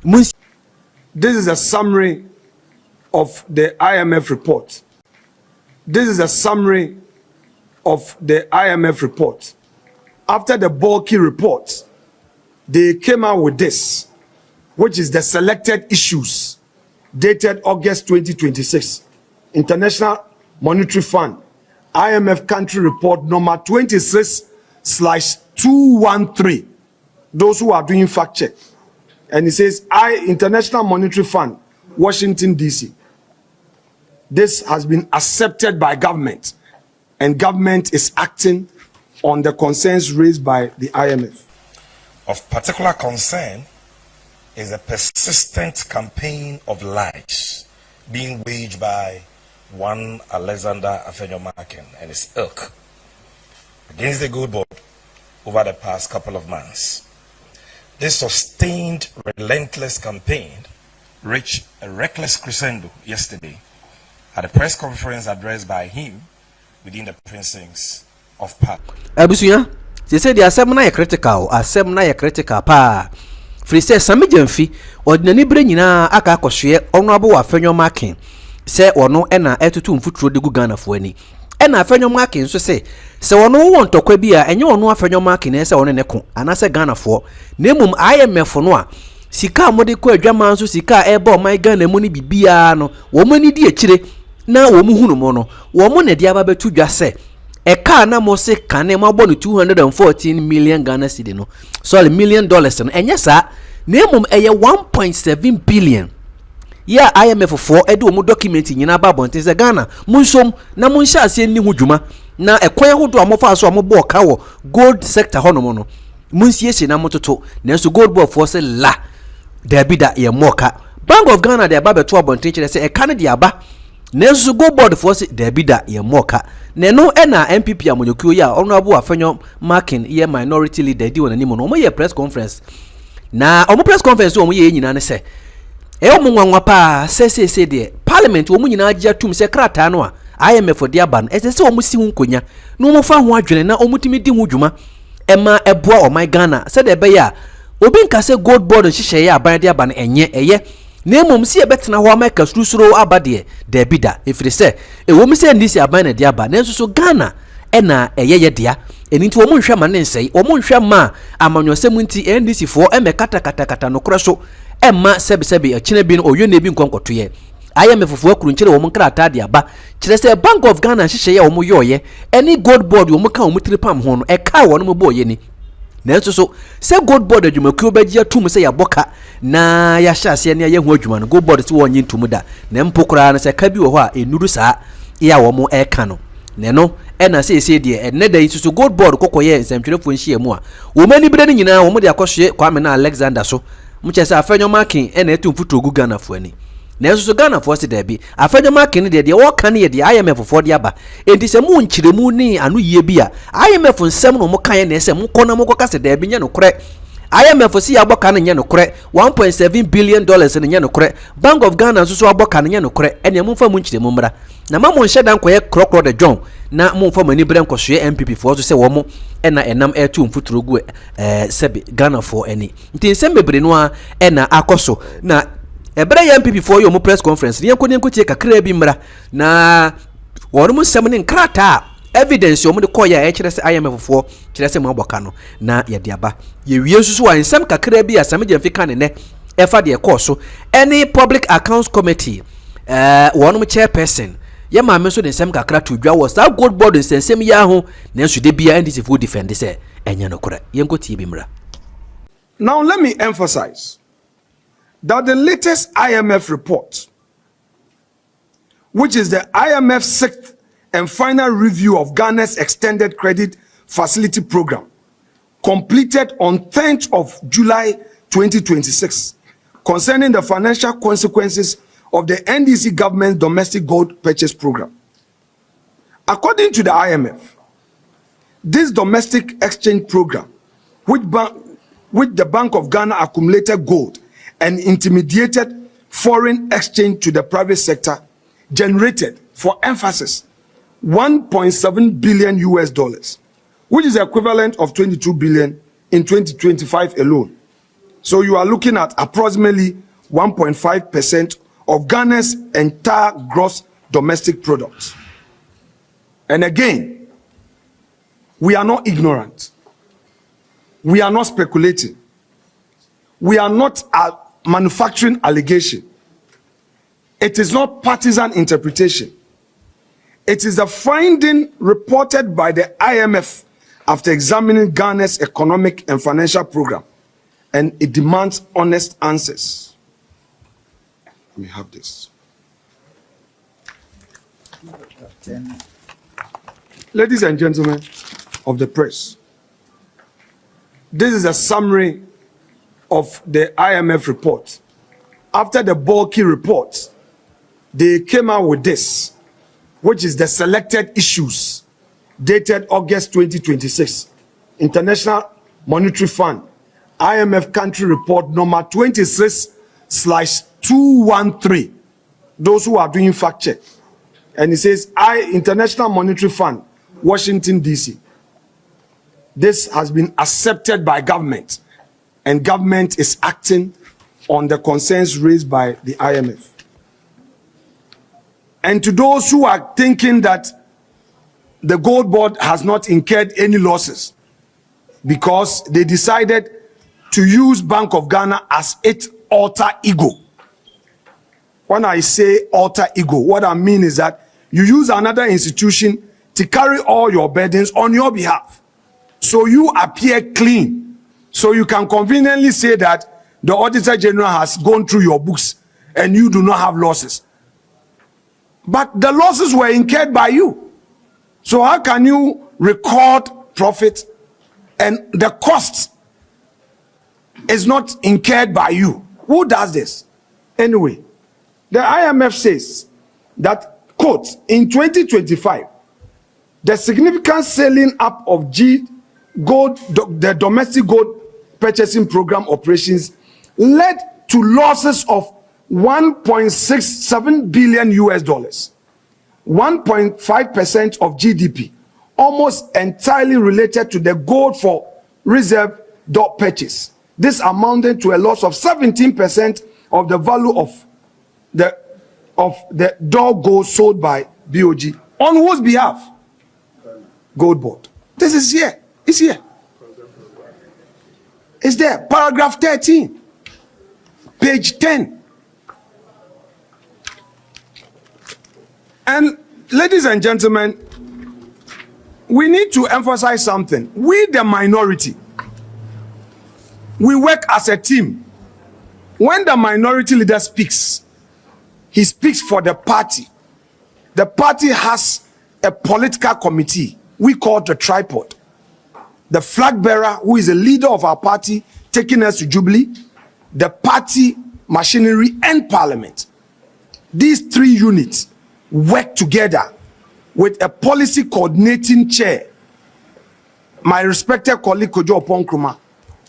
This is a summary of the IMF report. This is a summary of the IMF report. After the bulky report, they came out with this, which is the selected issues dated August 2026. International Monetary Fund, IMF country report number 26/213. Those who are doing fact check. And it says, International Monetary Fund, Washington, D.C. This has been accepted by government, and government is acting on the concerns raised by the IMF. Of particular concern is a persistent campaign of lies being waged by one Alexander Afenyo and his ilk against the GOLDBOD over the past couple of months. This sustained, relentless campaign reached a reckless crescendo yesterday at a press conference addressed by him within the precincts of Park. Abusuya, they say the assembly critical pa. Free say Sammy Gyamfi ordinary brain nyina aka akoswe honorable Afenyo say ono na etutu mfuturo de Ghana fo ani. Na Afenyo nso say ono won tokwa bi a enye ono Afenyo na say ono ne ko anase Ghana fo na emum IMF no a sika amode ko adwama nso sika eba my Ghana mu ni bibia no wo mani di akire na wo mu hunu mo no wo mo na dia ba betu dwa say eka na mo se kane mo abo no 214 million Ghana cedi no sorry $1 million no enye sa na emum eye 1.7 billion. Yeah, IMF for edu omu document nyina ba bonte se Ghana munsom na munhya ase ni hudwuma na ekwan hodo amofa so amobo ka wo gold sector hono no munsiesie na mototo nanso GOLDBOD for se la da bi da ye moka Bank of Ghana de aba beto abonte kire se eka ne de aba nanso GOLDBOD for se da bi da ye moka ne no na MPP amonyokuo ya honorable Afenyo ye minority leader di wona ni mo no mo ye press conference na omo press conference omo ye nyina ne se omunwanwa pa se de parliament wo munyina agya tum se krata no a IMF de aba no se wo musi hunkonya no mo fa ho adwene na omutimi di ho dwuma ema eboa o my Ghana se de be ya obi nka se GOLDBOD hihye ya aban de aba no enye eye na emom se ebetena ho amaka surusuro aba de bi da efiri se wo mu se ndisi aban na de aba na so Ghana na eye dia enti wo mu nhwe ma ne nsei wo mu nhwe ma amanyosem nti ndisi fo kata no kroso emma sebi achine bi no oyo na bi nkonkoto ye IMF fo akuru nkyere wo mu krata de aba kyere se Bank of Ghana hihye ye wo mu yoye any GOLDBOD wo mu ka wo mu tripam ho no ka wo no mo ye ni na so se GOLDBOD adwumakuo bagia tum se ya boka na ya hyase ne ya hu adwuma no GOLDBOD se wo nyi ntum da na mpokora na se ka bi wo ho a enuru saa ya wo mu ka no ne no na se de ne da so GOLDBOD kokoye nsɛmtwerefo nhie mu a wo mani bire ni nyina wo mu de akɔhwe Kwame na Alexander so muchese Afenyo na etu mfuto gu Ghana fo ani na so Ghana fo se da bi Afenyo de wo kan ye de IMF fo de aba enti se mu nkyiremu ni anu yie bi a IMF nsem no mo kan na se mu kɔ mo kɔ se da bi nya no korɛ IMF si aboka na nya no korɛ $1.7 billion na nya no korɛ Bank of Ghana so aboka na nya no korɛ ene mu fa mu nkyiremu mra na ma mo nhye dan koye krokro de John na mo fa mani bre nkɔhwe MPP fo so se wo mo na enam etu mfuturo gu sebi Ghana fo ani nti nsem bebre no a na akoso na ebre ya MPP fo yo mo press conference ne enko tie kakra bi mra na wono mo nsem ne nkrata evidence yo mo de koya kyerɛ se IMF fo kyerɛ se mo aboka no na ye de aba ye wie susu wa nsem kakra bi Sammy Gyamfi kan ne efa de ekoso any public accounts committee wono mo chairperson ye ma me so de nsem kakra to dwa wo sa GOLDBOD nsem ya ho na nso de bia ndisi fo defend se enya no kora ye nkotie bi mra. Now let me emphasize that the latest IMF report, which is the IMF's sixth and final review of Ghana's extended credit facility program, completed on 10th of July 2026, concerning the financial consequences of the NDC government's domestic gold purchase program. According to the IMF, this domestic exchange program, which the Bank of Ghana accumulated gold and intermediated foreign exchange to the private sector, generated, for emphasis, $1.7 billion, which is equivalent of 22 billion in 2025 alone. So you are looking at approximately 1.5% of Ghana's entire gross domestic product. And again, we are not ignorant. We are not speculating. We are not manufacturing allegation. It is not partisan interpretation. It is the finding reported by the IMF after examining Ghana's economic and financial program, and it demands honest answers. Let me have this. Ladies and gentlemen of the press, this is a summary of the IMF report. After the bulky report, they came out with this, which is the selected issues dated August 2026. International Monetary Fund, IMF country report number 26/213. Those who are doing fact check. And it says, International Monetary Fund, Washington, D.C. This has been accepted by government, and government is acting on the concerns raised by the IMF. And to those who are thinking that the Gold Board has not incurred any losses because they decided to use Bank of Ghana as its alter ego. When I say alter ego, what I mean is that you use another institution to carry all your burdens on your behalf. So you appear clean. So you can conveniently say that the Auditor General has gone through your books and you do not have losses. But the losses were incurred by you. So how can you record profit and the cost is not incurred by you? Who does this? Anyway, the IMF says that, quote, in 2025, the significant scaling up of the domestic gold purchasing program operations led to losses of $1.67 billion, 1.5% of GDP, almost entirely related to the gold for reserve dot purchase. This amounted to a loss of 17% of the value of the dog gold sold by BOG. On whose behalf? GOLDBOD. This is here. It's here. It's there. Paragraph 13. Page 10. And ladies and gentlemen, we need to emphasize something. We, the minority, we work as a team. When the minority leader speaks, he speaks for the party. The party has a political committee we call the tripod. The flag bearer, who is a leader of our party, taking us to Jubilee, the party machinery, and parliament. These three units work together with a policy coordinating chair, my respected colleague Kojo Oponkruma.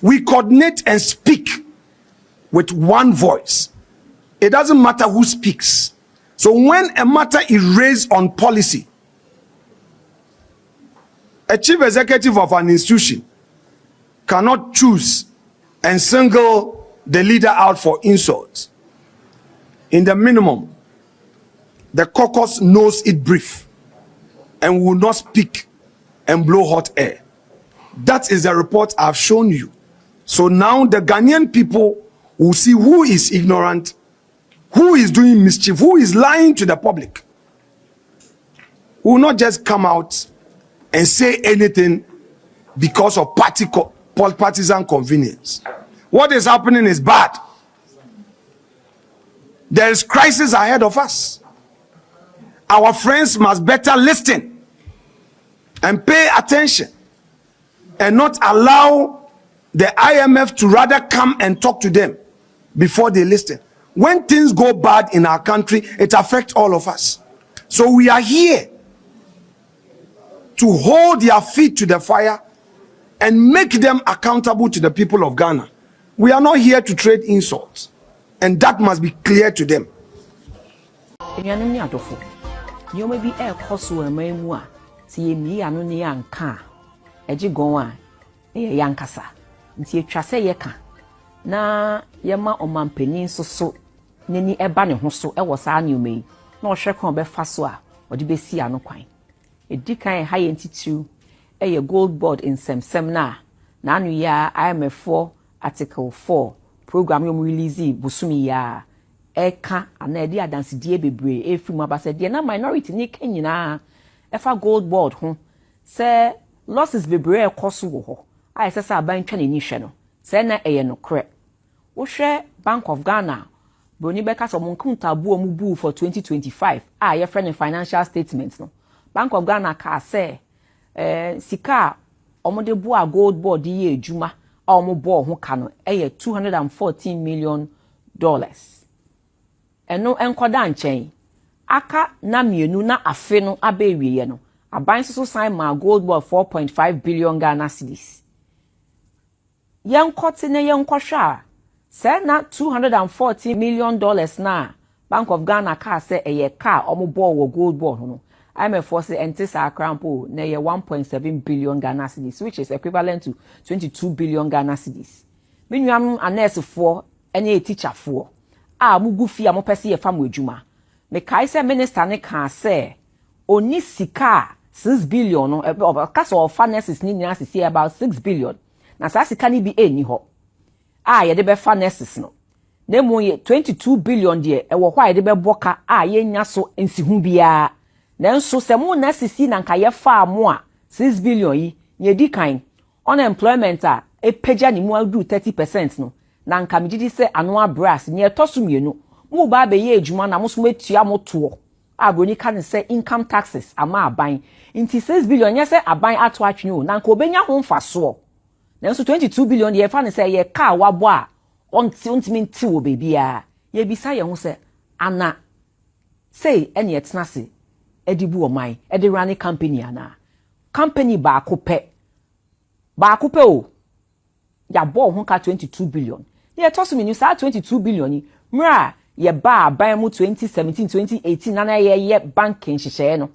We coordinate and speak with one voice. It doesn't matter who speaks. So when a matter is raised on policy, a chief executive of an institution cannot choose and single the leader out for insults. In the minimum, the caucus knows it brief and will not speak and blow hot air. That is the report I've shown you. So now the Ghanaian people will see who is ignorant, who is doing mischief, who is lying to the public. We will not just come out and say anything because of partisan convenience. What is happening is bad. There is crisis ahead of us. Our friends must better listen and pay attention and not allow the IMF to rather come and talk to them before they listen. When things go bad in our country, it affects all of us. So we are here to hold their feet to the fire and make them accountable to the people of Ghana. We are not here to trade insults, and that must be clear to them. You may be a cosu and memua, see me and young car, a jigoa, a young cassa, see a trase yaka. na yema omanpanin so nani eba ne ho so ewo saa nneoma yi na ohwe kan obefa so a odi besi ano kwan edikan ha ye ntitiru eye GOLDBOD nsɛmsɛm na anu ya IMF article 4 program yom release busumi ya eka ana edi adansidie bebre efiri mu abasade na minority ni kenyina efa GOLDBOD ho se losses bebre ekoso wo ho a esesa aban twa ne ni hwe no se na eye no kre wo hwe Bank of Ghana broni beka so monkunta bu mu bu for 2025 a ye friend financial statements no Bank of Ghana ka se sika omode bu a GOLDBOD ye ejuma a omobo ho ka no eye $214 million eno enkoda nchen aka na mienu na afe no abewiye no aban so sign ma GOLDBOD 4.5 billion Ghana cedis yenkote ne yenkohwa se na $214 million na Bank of Ghana ka se eye ka omobo wo GOLDBOD no IMF say entisa crampo na ye 1.7 billion Ghana cedis, which is equivalent to 22 billion Ghana cedis. Menuam anese for any teacher for mugu fi mo pese ye fam adwuma. Me kai say minister ne kan say oni sika 6 billion no case of finances ni nyina say about 6 billion. Na sa sika ni bi eni ho. Ye de be finances no. Na mo ye 22 billion de e wo kwa ye de be boka ye nya so nsihu bia. Nanso se mo na sisi na nka ye fa mo a 6 billion yi ye di kan unemployment a epeja ni mu adu 30% no na nka megidi se anua brass ni etoso mienu mo ba be ye ejuma na mo so metua mo to abroni ka ne se income taxes ama aban nti 6 billion ye se aban ato atwe o na nka obenya ho mfaso nanso 22 billion ye fa ne se ye ka wabo a ontimi nti wo bebia ye bisa ye ho se ana say ene etnase edibu omai edi run company ana company ba kope o ya bo ho ka 22 billion ye toso menu sa 22 billion ni mra ye ba ban mu 2017 2018 na ye banking hihye no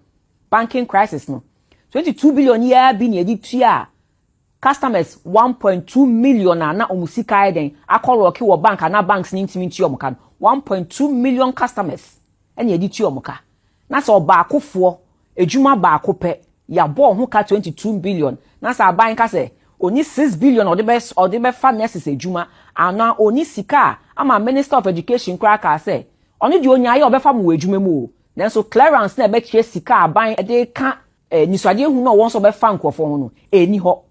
banking crisis no 22 billion ya bi ne edi tua customers 1.2 million na omusika eden akolo ki wo bank na banks ni ntimi tua omuka 1.2 million customers ene edi tua omuka na so ba akofo ejuma ba akope ya bo ho ka 22 billion na sa ban ka se oni 6 billion or the be finances ejuma ana oni sika ama minister of education kra ka se oni di onya ya obefa mu ejuma mu na so clearance na be kire sika aban de ka niswade hu no won so be fa nkofo ho no eni ho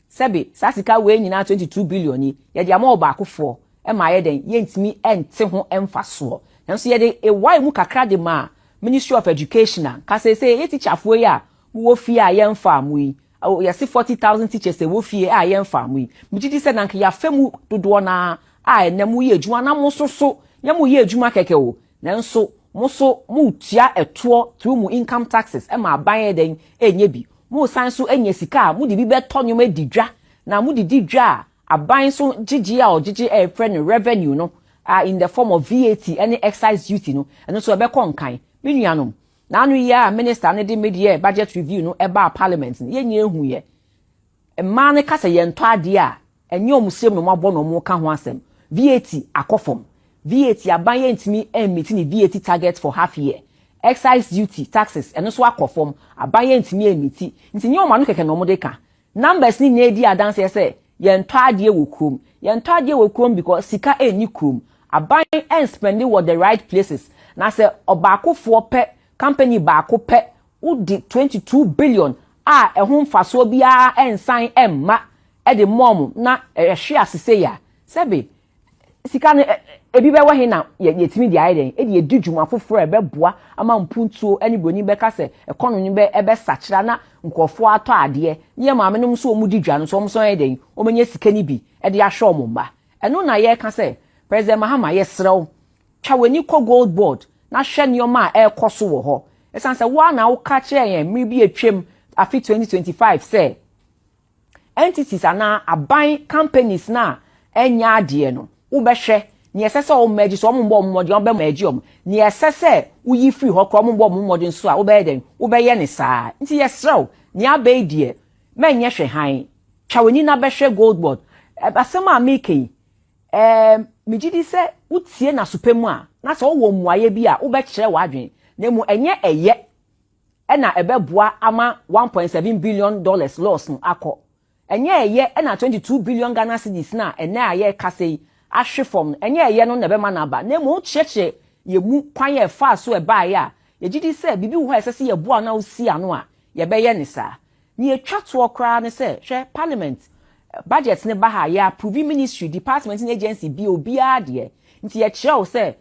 sebe sa sika we nyina 22 billion ni ye de ama ba akofo e ma ye den ye ntimi ente ho emfaso na so ye de e why mu kakra de ma Ministry of Education ka say ye teacher fo ya wo fie a ye mfa mu yi ya see 40,000 teachers wo fie a ye mfa mu yi mjidi se nanka ya femu dodo na enemu ye adwuma na mo so ye mo ye adwuma keke o nanso mo so mo tia eto through mu income taxes e ma ban den enye bi mo san so enye sika mo di bi beto nyoma didwa na mo di didwa aban so gigi a ogigi friend revenue no in the form of VAT any excise duty no eno so be konkan Minuanum na anu ya minister ne de media budget review no eba parliament ye nya ehu ye ma ne kasa ye nto ade a enye omusem no mabo no mo ka ho asem VAT akofom VAT aban ye ntimi emiti ni VAT target for half year excise duty taxes eno so akofom aban ye ntimi emiti nti nye o ma no keke no mo de ka numbers ni na di adanse ye se ye nto ade wo krom because sika eni krom aban spend what the right places na se obakofo pe company baako pe udi 22 billion ehun faso bia ensan emma e de mom na ehwe asese ya sebe sika ne ebi be wahi na yetimi di aiden e de edidwuma foforo ebe boa ama mpuntuo eni broni be ka se economy be ebe sachira na nkofo ato ade ye maame no so omudidwa no so omso eden omenye sika ni bi e de ahwe omba eno na ye ka se president Mahama ye srew twaweni ko GOLDBOD na hwe nioma ekoso wo ho esan se wa na wo ka kire yen mi bi atwem afi 2025 say entities ana aban companies na enya ade no wo be hwe ni esese o maji so mo mbo mmodi o be maji o ni esese wo yi free ho kro mo mbo mmodi nso a wo be den wo be ye ne saa nti yesrew ni abai die menye hwe han twaweni na be hwe GOLDBOD asema ameke mejidi se utie na supemu a na so wo muaye bi a wo be kire wadwen na mu enye eye na ebeboa ama 1.7 billion dollars loss no akọ enye eye na 22 billion Ghana cedis na ene aye kasei ahwe from enye eye no na be ma na ba na mu cheche ye mu kwan ye fa so e ba ya ye gidi se bibi wo esese ye boa na usi ano a ye be ye ne sa ni etwa to okra ne se hwe parliament budget ne ba ha ya approve ministry department and agency bi obi ade nti ye kire wo se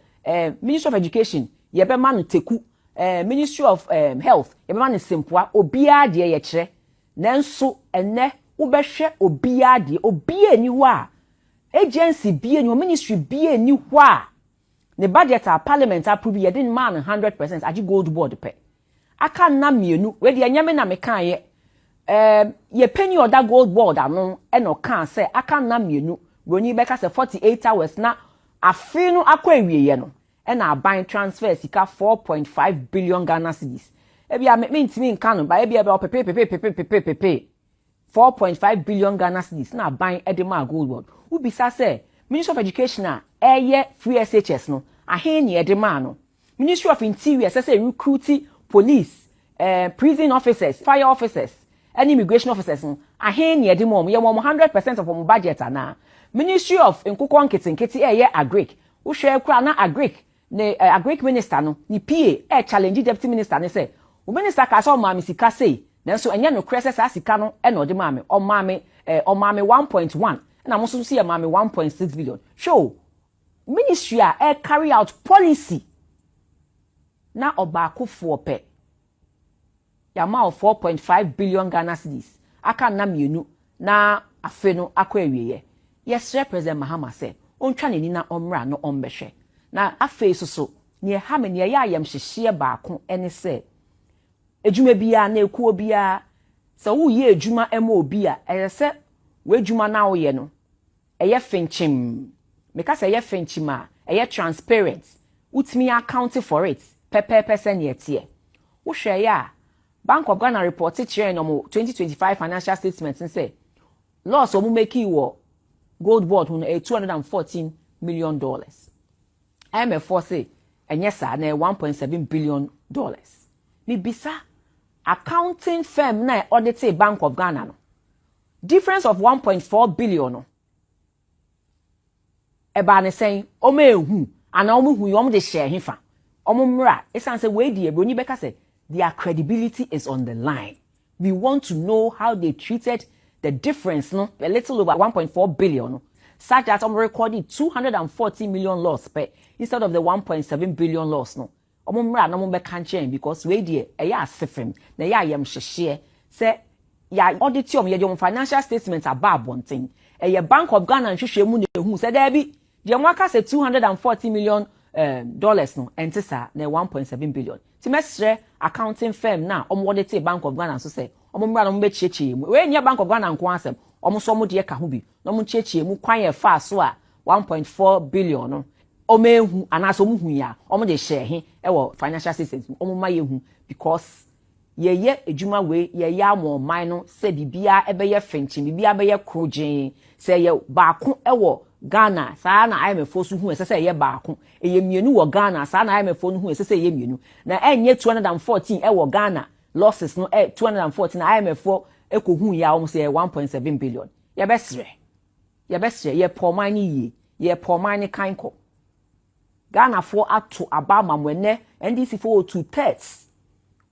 ministry of education ye be ma no teku ministry of health ye be ma no simpoa obi ade ye kire nanso ene wo be hwe obi ade obi ani ho a agency bi ani ministry bi ani ho a the budget a parliament approve ye din man 100% agi GOLDBOD pe aka na mienu we de anyame na meka ye ye penny oda GOLDBOD ano e no kan say aka na mienu roni beka say 48 hours na afinu akwa ewiye no e na aban transfer sika 4.5 billion Ghana cedis e bia me ntimi nka no ba e bia be pepe 4.5 billion Ghana cedis na aban e de ma GOLDBOD ubisa say Ministry of Education eye free SHS no ahen ye de ma no Ministry of Interior say recruit police prison officers fire officers and immigration officers no ahen ye de mo ye 100% of our budget na Ministry of Nkukwo Nketi eye agric wo hwe kura na agric ne agric minister no ni PA challenge deputy minister ne say o minister ka so ma misika say nanso enye no kre say sika no e no de ma me o ma me 1.1 na mo so see mama 1.6 billion show ministry a carry out policy na obakofo pe ya ma 4.5 billion Ghana cedis aka na mienu na Afenyo akọ ewiye yes President Mahama say ontwa neni na omra no ombehwe na afei so ne ha me ne ya ayam hyehye baako ene se ejuma bia na ekuo bia se wo ye ejuma ema obi a se we ejuma na wo ye no eye finchim meka say eye finchim a eye transparent utimi account for it percent yetie wo hwe ya Bank of Ghana report kire no 2025 financial statements say loss omu make wo GOLDBOD hu $214 million IMF say enye sa na 1.7 billion dollars mi bisa accounting firm na audit Bank of Ghana no difference of 1.4 billion no eba ne sen omo ehu ana omo hu yom de share hifa omo mra esan say we die broni beka say their credibility is on the line. We want to know how they treated the difference no a little over 1.4 billion no, such that omo recorded 240 million loss per instead of the 1.7 billion loss no omo mra na omo beka nchen because we die eya asefem na ya yam hyehye say ya audit omo ye financial statements about bonting eye Bank of Ghana nhwehwe mu na ehu say there be the mwaka say 240 million dollars no entesa na 1.7 billion ti mesre accounting firm na omo audit Bank of Ghana so say omo mra no be chiechie mu we nya Bank of Ghana nko asem omo so omo de ka ho bi no mo chiechie mu kwan ye fa so a 1.4 billion no omo ehu anaso omo hu ya omo de share he e wo financial systems omo ma ye hu because ye ejuma we ye amo man no se bibia ebe ye fenchi bibia be ye krojin se ye baako e wo Ghana saa na IMF so hu se ye baako eye mienu wo Ghana saa na IMF no hu se ye mienu na enye 214 e wo Ghana losses no 214 na IMF ekohu ya o se 1.7 billion ye besre ye poman yi ye poman kanko Ghana for ato abama mwene NDC for 2/3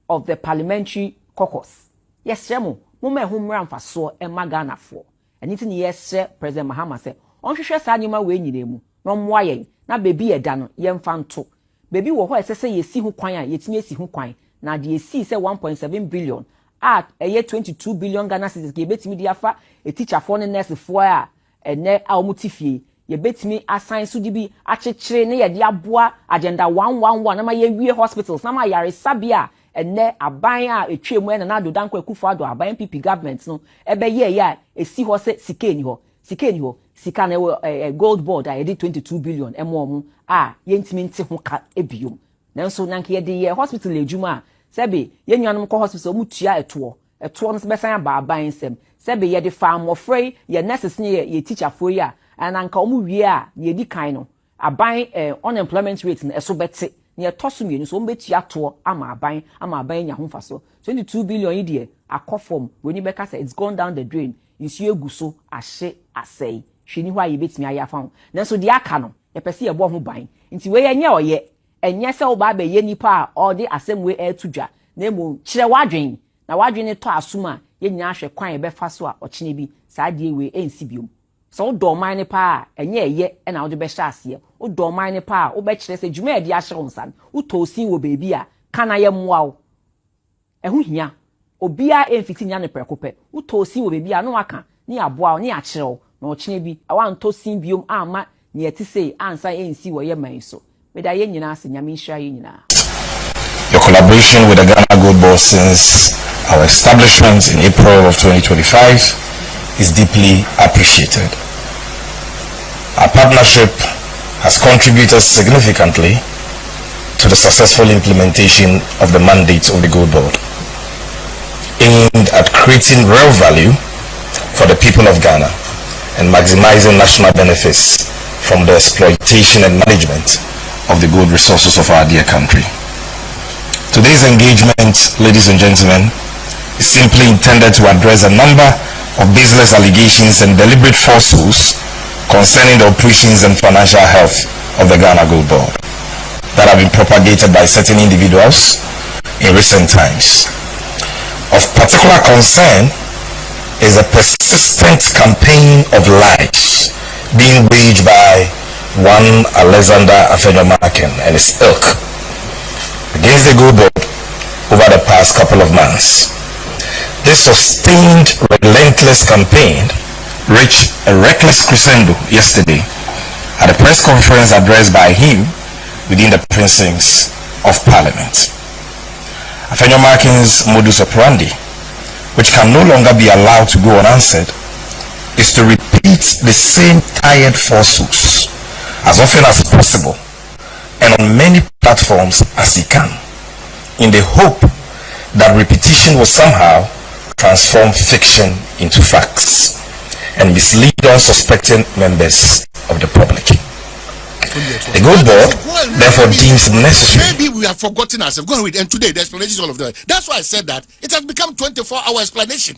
of the parliamentary caucus. Yes, Remo, Mumma Humran for so and Magana for. And it's in yes, President Mahama said, on Shisha Sanima way nemu, no moyen, na baby a dano, yen fan to. Baby will what say ye see who quine, yet me see who quine. Now the see say 1.7 billion. At a year 22 billion Ghana cedis gave it me diafa, a teacher for the nurse for and ne our mutifi. Ye bet me assign sudibi ache ne ye diabua agenda 111 na ma ye hospitals na ma yare sabia ene aban a etwemu ene na do danko akufo ado aban PP government no ebe ye ya esi ho se sikeni ho sika na GOLDBOD a ye 22 billion emo mu a ye ntimi nte ho ka ebiom nanso nanke ye de ye hospital ejuma sebe ye nyanom ko hospital mu tua eto no se besan aba aban sem sebe ye de farm ofrey ye nurses ne ye teacher for ya and anka omu wie a na edi kan no aban unemployment rate na eso bete na etoso mienu so ombetua to ama aban nya ho faso 22 billion yi de akofom weni beka say it's gone down the drain nsu egu so ahye asei hwini ho aye betimi aye afa ho nanso de aka no ye pese ye bo ho ban nti we yenye oye enye se wo ba be ye nipa a odi asem we etudwa na emu kire wadwen na wadwen to asuma ye nyina hwe kwan ye be fa so a okene bi saa de we ensi biom so do man ne pa enye eye na wo de be hya ase wo do man ne pa wo be kire se dwuma e de ahye wonsan wo tosin wo beebi a kana ye moa wo ehu hia obia emfiti nya ne prekope wo tosin wo beebi a no aka ni aboa wo ni akire wo na okene bi awan tosin biom ama ni eti sei ansa ensi wo ye man so me da ye nyina ase nyame nhia ye nyina. Your collaboration with the Ghana GOLDBOD since our establishment in April of 2025 is deeply appreciated. Our partnership has contributed significantly to the successful implementation of the mandate of the GOLDBOD, aimed at creating real value for the people of Ghana and maximizing national benefits from the exploitation and management of the gold resources of our dear country. Today's engagement, ladies and gentlemen, is simply intended to address a number of baseless allegations and deliberate falsehoods concerning the operations and financial health of the Ghana GOLDBOD that have been propagated by certain individuals in recent times. Of particular concern is a persistent campaign of lies being waged by one Afenyo and his ilk against the GOLDBOD over the past couple of months. This sustained, relentless campaign reached a reckless crescendo yesterday at a press conference addressed by him within the precincts of Parliament. Afenyo modus operandi, which can no longer be allowed to go unanswered, is to repeat the same tired falsehoods as often as possible and on many platforms as he can, in the hope that repetition will somehow transform fiction into facts and mislead unsuspecting members of the public. The GOLDBOD therefore deems necessary. Maybe we have forgotten ourselves. Go and read, and today the explanation is all of that. That's why I said that it has become 24-hour explanation.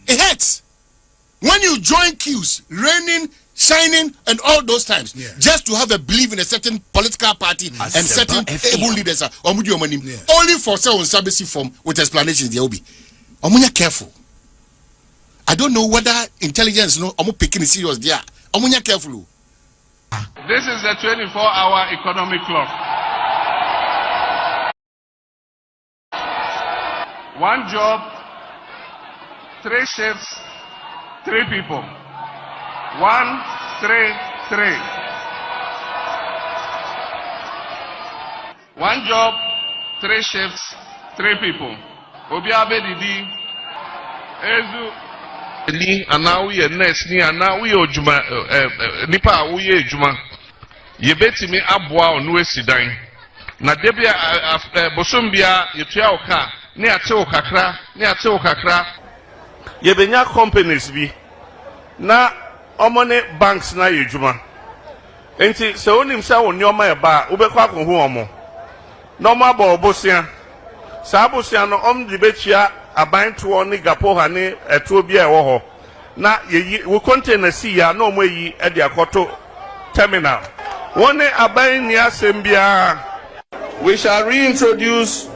It hurts when you join queues, raining, shining, and all those times, just to have a belief in a certain political party and certain able leaders. Only for someone service form with explanations. They will be. Omunya careful. I don't know whether intelligence no omu picking is serious there. Omunya careful. This is the 24-hour economic clock. One job, 3 shifts, 3 people. 1, 3, 3. One job, 3 shifts, 3 people. Obiabe didi, ezu ni anawi nurse ni anawi ojuma nipa awi ejuma. Yebetimi aboa onu esidan. Na debia bosombia yetua oka ne ate okakra yebenya companies bi na omone banks na yejuma enti se onim se wonyoma eba ubekwa akohu omo no ma bo obosia sa abosia no omdi bechia abanto ni gapo ha ni eto bia ewo ho na yeyi we container si ya no mo yi e de akoto terminal woni aban ni asembia. We shall reintroduce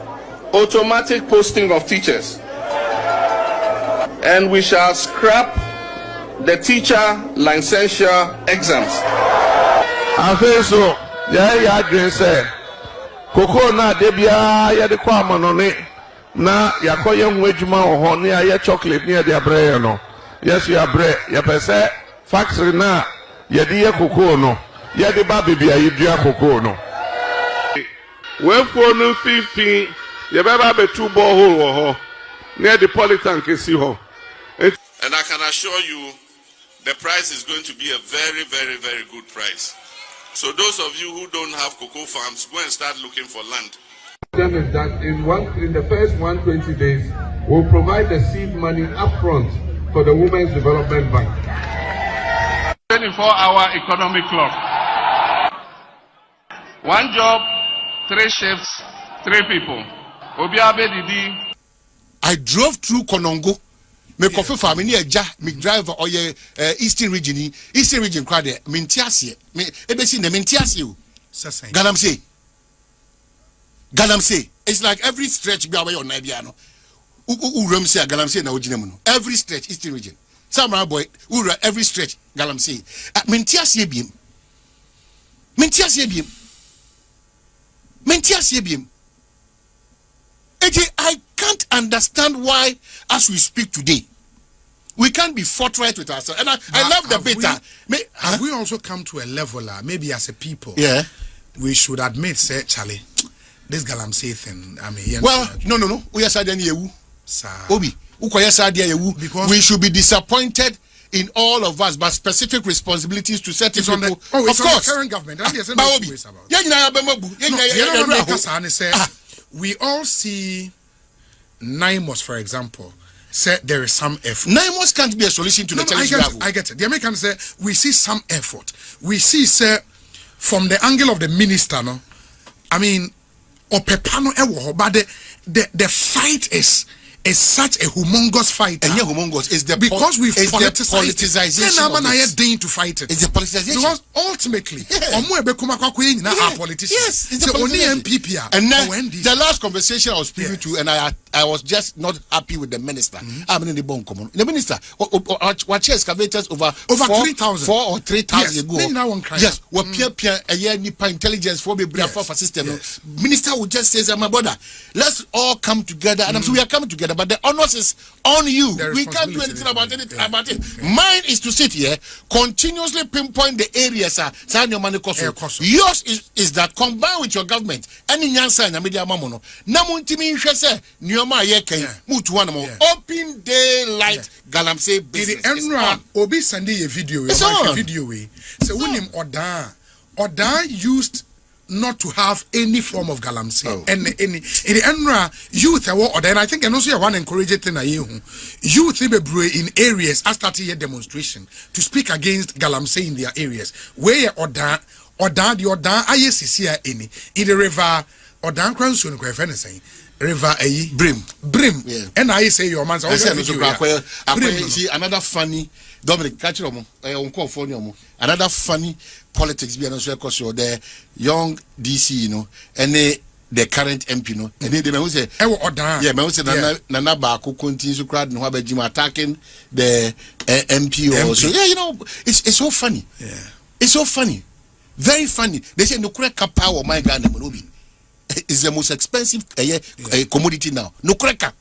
automatic posting of teachers, and we shall scrap the teacher licensure exams. Afenyo, ya grese. Koko na debia ya de kwa manone na yakoye nwejuma oho ne ya chocolate ne de abre no. Yes you abre ya pese factory na ya de ye koko no. Ya de ba bibia yedua koko no. When for no 15, you better be 2 borehole near the polytank is ho. And I can assure you the price is going to be a very, very, very good price. So those of you who don't have cocoa farms, go and start looking for land. Is that in the first 120 days, we'll provide the seed money upfront for the Women's Development Bank. 24-hour economic clock. 1 job, 3 shifts, 3 people. Obiabe Didi. I drove through Konongo. Me coffee farm ni eja me driver or eastern region crowd there. Me ntiase. Me ebesi na me ntiase o. Galamsey. It's like every stretch be away on Nibia no. Uramsey Galamsey na ojina mu no. Every stretch eastern region. Samara boy ura every stretch Galamsey. Me ntiase biem. I can't understand why, as we speak today, we can't be forthright with ourselves. And I love the beta. Have we also come to a level, maybe as a people, we should admit, say, Charlie, this Galamsey thing, I mean, no. We are sad Obi, because we should be disappointed in all of us, but specific responsibilities to certain people. Of course, the current government. We all see NIMOS, for example, say there is some effort. NIMOS can't be a solution to the challenge. I get it. The Americans say we see some effort. We see, say, from the angle of the minister, no, I mean, but the fight is such a humongous fight. And humongous is because we've politicization. To fight it. It's the politicization. Because ultimately, our politicians. Yes, it's the only MPP. And then the last conversation I was privy to, and I was just not happy with the minister. I'm in the bone common. The minister, watch excavators over 3,000, 4 or 3,000 ago. Yes, a year nipa intelligence for for system. Minister would just say, my brother, let's all come together, and I'm sure we are coming together. But the onus is on you. We can't do anything about it. Mine is to sit here, continuously pinpoint the areas. Yours is that combined with your government. Any nyansa in the media mamono. Namuntimi shese nyoma yeke mutu mo. Open daylight Galamsey business. The Enra obi sandi a video. So unim Odan used not to have any form of Galamsey. And in the Enra youth and I think and also one encouraging thing youth in areas are starting a demonstration to speak against Galamsey in their areas. Where Odan ISCC in the river Odan Cranson saying river Brim. Yeah. And I say your man's see another funny Dominic catch another funny politics be announced because you're the young DC, and the current MP, and they may say, Nana Baku continues to crowd and have Jim attacking the MP also. Yeah, it's so funny. Yeah, it's so funny, very funny. They say no crack power my Ghana is the most expensive commodity now. No cracker.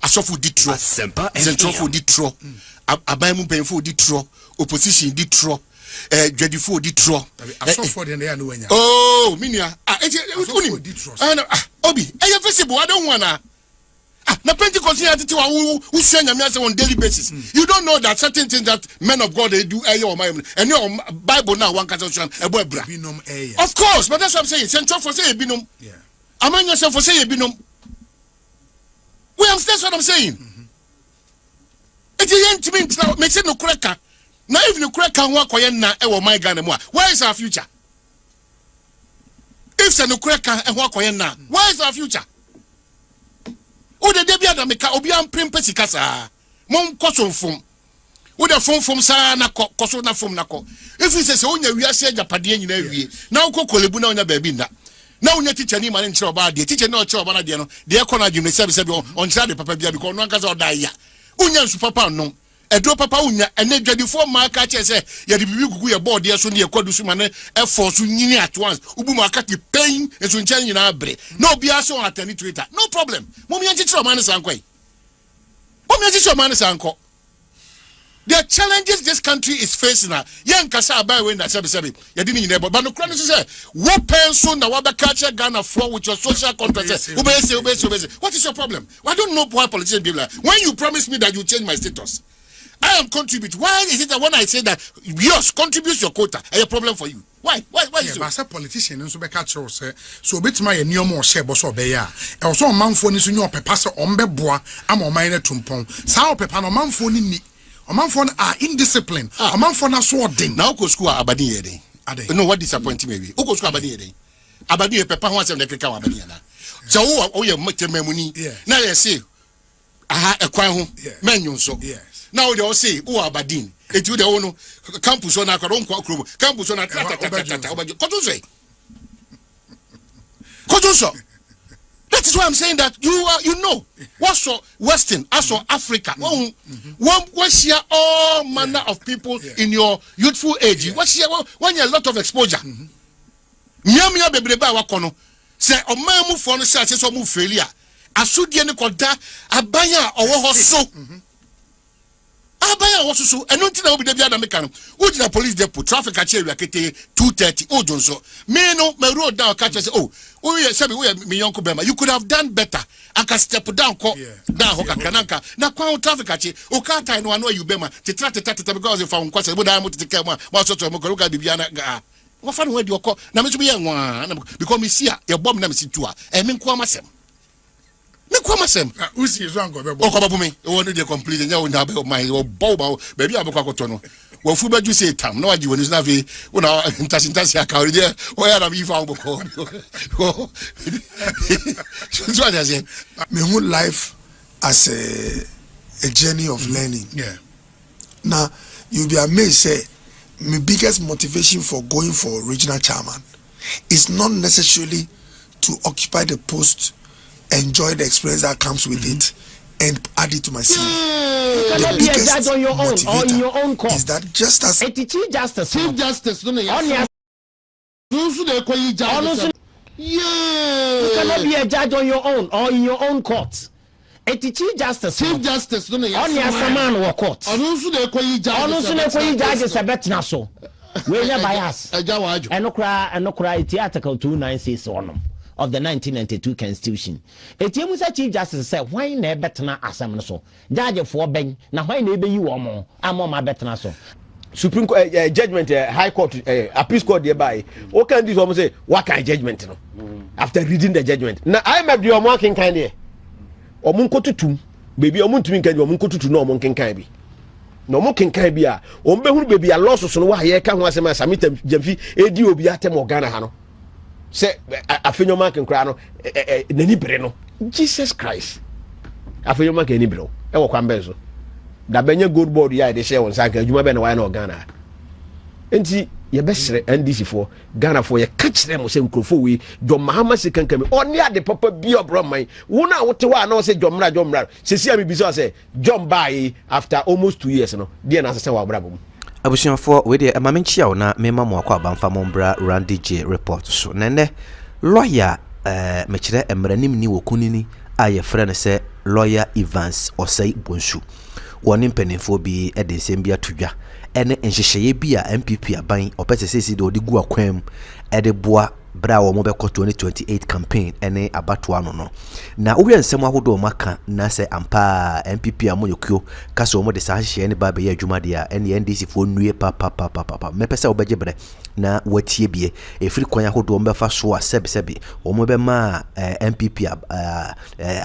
Asofu ditro, Centrofu ditro, Abaimu painful ditro, opposition ditro. Dreadful ditro. Oh, Minia. Obi, visible. I don't wanna. Na Pentecost who send a on daily basis. You don't know that certain things that men of God they do and your Bible now one constitution Of course, but that's what I'm saying. Central for say binum. Yeah. Among yourself for say binum. Well, that's what I'm saying. It ain't mean makes it no cracker. Now if you crack can work na my Ghana where is our future? If no crack and work na, where is our future? O de debia da meka obi am prempesi kasa. Mon koso fom. O de fom sa na koso na fom na ko. If you say onya wiase agapade nyina wie. Na wo kokolebu na onya baabi nda. Na onya teacher ni ma nchire oba de. Teacher na o chire oba na de no. De e kona adwum se on chire de papa bia because no anka o da ya. Onya nsu papa no. Edro papa unya ene dwadifo maka chese ye de bibi gugu ye board ye so ne kwadu su mane e force nyini at once ubu maka ti pain enso nchen nyina abre no bia so atani Twitter no problem mom ye chichiro man sanko the challenges this country is facing na ye nkasa abai we na sebi ye di nyina but no kra no say wo penso na wa be catch Ghana for with your social contract ubese what is your problem? I don't know why politicians be like when you promise me that you change my status I am contribute. Why is it that when I say that yours contributes your quota, a problem for you? Why is it? But as a politician, so be catch us. So bit my new more share boss or beya. Also man phone is new paper so ombe boa. I'm on mine tumpon. Sao pepa no man phone ni. Omanfo are indisciplined. Omanfo na so odin. Now go school Abadi yede. You know what disappointing me be? Go school Abadi yede. Abadi ye papa ho asem de keka Abadi na. So wo ye memuni. Na ye say aha ekwan ho menyu so. Now they all say who Abadin. Etu de wono campus on akwa nkwa krom. Campus on Kojo. That is why I'm saying that you know what's so Western, also Africa. One share all manner of people in your youthful age. What share when you a lot of exposure. Nyamia bebreba wakono. Say oman mu for no say so mu failure. Asudie ne koda abanya owo so. Abaya was so and not now be the other mechanic. Which the police depot traffic at Cherry 2:30. Oh, Johnson. Me no, my road down catch us. Oh, Sammy, me uncle Bema. You could have done better. I can step down, down Hoka Kananka. Now, traffic at you. Oh, can't I know you Bema. To try to because if I'm quite a to take one sort of Mokoruka Bibiana. What fun word you call? Now, me young one because me see your bomb name is to her. And me Kwamasem. Usi is wrong. Oh, me. Oh, they complete. And you will have my bow, baby. I'm a cocotono. Well, Fuba, you say, Tam, no idea when it's Navi. When I Tassia carried there, where am I found? So I say, my whole life as a journey of learning. Yeah. Now, you'll be amazed, say, my biggest motivation for going for regional chairman is not necessarily to occupy the post. Enjoy the experience that comes with it and add it to my CV. You cannot be a judge on your own or in your own court. Is that just as Chief Justice? Chief Justice, no, yeah. You cannot be a judge on your own or in your own court. Chief Justice. Chief Justice, no, yeah. On your man or court. Also, they call you judge is a bet now so. We're bias. And no cry, it's Article 296 of the 1992 Constitution. Etiamusa Chief Justice said, why never better assembly so? Judge for Ben, now why never you or more? I'm on my better so. Supreme Court judgment, High Court, Appeals Court thereby. What can this woman say? What kind of judgment? After reading the judgment. Now I might be a marking kind here. Or Munko to two, baby, or Muntin can you Munko to no monking can be. No more can be a Ombe baby a loss of so why I can't want to submit Gyamfi, Edio Biatem or Ghana Hano. Say Afenyo man can cry no nani breno Jesus Christ Afenyo man can ni bro e wo kwambezo da benye GOLDBOD ya de share won saka adwuma be na why na Ghana enti ye besere NDC for Ghana for ye catch them say nkrofo we John Mahama se kankame oni ade papa bi obro man wona wote wa na say John sesi am bi so say John buy after almost 2 years no de na say wa brabom abusuafo we de amamenchia na mema mo akwa bamfa mombra Randy J report so nene lawyer mechire emranim ni wokunini aye frene se lawyer Evans Osei Bonsu woni mpanimfo bi e de nsem bi atodwa ene nhyehyeye bi a MPP aban opese sesi de odigu akwam e de boa bra wo mo be ko 2028 campaign ene abato ano no na wo nsem ahodo maka na se ampa MPP amoyokyo kase wo mo de sa hye ne ba be ya adwuma de a ene NDC fo nue papa mepese wo beje bre na watie bie efiri kwan ahodo mo be fa so a sebi wo mo be ma MPP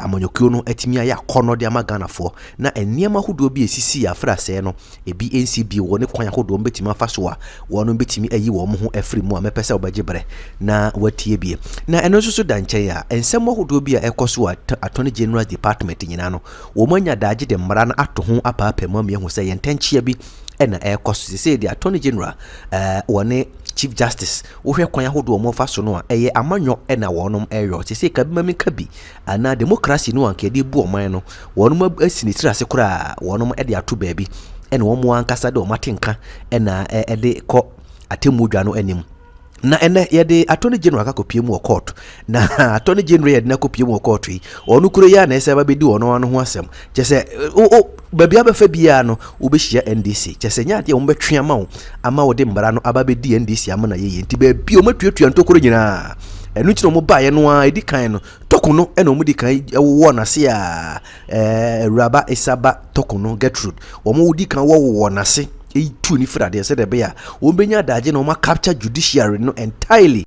amonyokyo no atimi ya kono de ama Ghana fo na eniema ahodo bi esisi afra se no ebi NCB wo ne kwan ahodo mo betimi fa so a wo no betimi ayi wo mo ho efiri mu a mepese wo beje bre na watie bie na eno so danche ya ensem ahodo bi a ekoso Attorney General Department nyina no wo manya daage de mmara na ato ho apapa mam ye ho se yentanchia bi ena ekoso se de Attorney General wone Chief Justice wo hwe kwan ahodo mo fa so no a eye amanyo ena wonom eyo se ka bi mami ka bi ana democracy no anke de bu oman no wonom asini tirase kura wonom e de ato baabi ena wo mo ankasa de o matenka ena e de ko atemudwa no anim na ene yede Attorney General ka kopie mu court na Attorney General yede na kopie mu court yi onu kuro ya na ese ba bedi ono ano ho asem chese babia ba fa bia no obehia NDC chese nya de o mbetwe ama wo de mbara no aba bedi NDC ama na yeye nti ba bi o matuatua ntokoro nyina enu chino mo ba ye no a edi kan no tokuno ena o mu di kan wo na se a Raba Isaba tokuno Gertrude wo mo di kan wo na se tu ni frade se de be ya wo benya daage no ma capture judiciary no entirely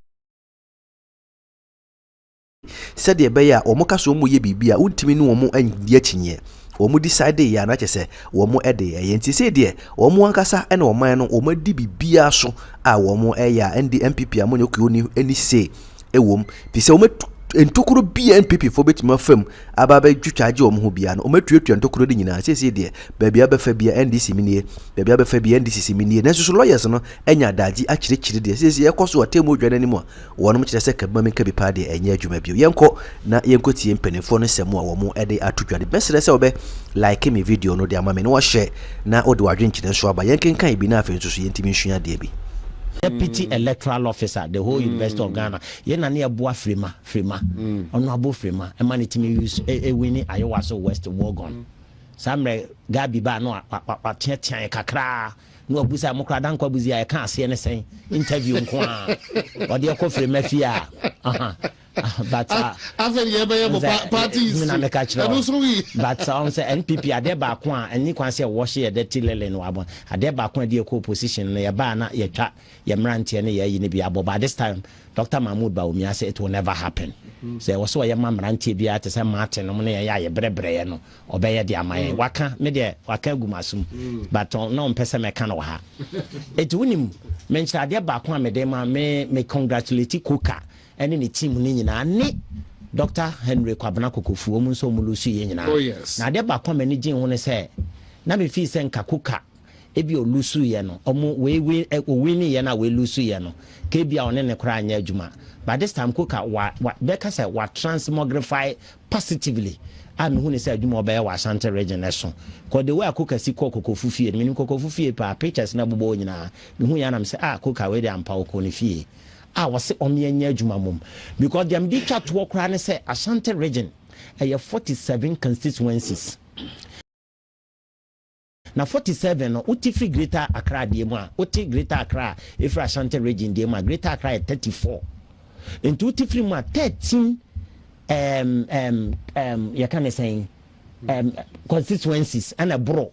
se de be ya o mo kaso mo ye bibia untimi ni wo mo andi achinye wɔn decide yɛ anakyɛ sɛ wɔn ɛde ɛyɛ nti sɛ deɛ wɔn ankasa ɛna wɔn no wɔn adi bibia so a wɔn ɛyɛ a ND MPP a wɔn yɛ kuo ni ɛni se ɛwɔm fi sɛ wɔn ntokoro bia NPP fo betuma fam aba ba twitwaje wɔn ho bia no wɔn atuatua ntokoro de nyinaa sɛ deɛ baabi abefa bia NDC minie baabi abefa bia NDC minie na so lawyers no enya daji akyirikyiri deɛ sɛ yɛkɔ atemu odwane anim a wɔnom kyerɛ sɛ kabama menka bi pa deɛ ɛnyɛ adwuma bio yɛnkɔ na yɛnkɔ tie mpanimfo no sɛm a wɔn ɛde atodwane bɛsrɛ sɛ wɔbɛ like me video no de ama me no wɔhyɛ na ɔde wadwenkyerɛ nso aba yɛnkenkan bi na afei nso so yɛntimi nsua deɛ bi Deputy Electoral Officer, the whole University of Ghana. Yena ni abua frema. Ono abo frema. Emani timi use winning Iowa so West Wogon. Samre Gabi ba no atian kakra. No abusa mokra dan kwa buzi ya kan ase ne sen interview nko a. Ode ekọ frema fia. But Afenyo parties but on say NPP ade ba ko a ani kwan say wo hye de tilele no abon ade ba ko de opposition no ye ba na ye twa ye mrantie ne ye yi ne bi abo but this time Dr. Mahmoud Bawumia say it will never happen say wo so ye mrantie bi ate say Martin no ne ye ye brebre ye no obeye de amaye waka me de waka gumasum but no mpese me kan wo ha et wunim mencha ade ba ko a me de ma me congratulate Koka and in the team Nina ni Dr. Henry Kwabena Kokofu omun so mulusu ye nyina na de ba kwa mani gin ho ne se na me fi se nkakuka ebi olusu ye no omu we wini ye na we lusu ye no ke bia one ne kra anya adwuma but this time Koka wa beka se wa transmogrify positively a me hu ne se adwuma oba ye wa Ashanti region eso ko the way Koka si Kokofu fie me nim Kokofu fie pa pictures na bobo nyina me hu ya na me se Koka we de ampa ko ne fie was omyenya adwuma mom because dem di twa to kra ne say Ashanti region 47 constituencies na 47 no uti free Greater Accra de mu a uti Greater Accra if Ashanti region de mu Greater Accra 34 into uti free mu 13 you can say constituencies and a bro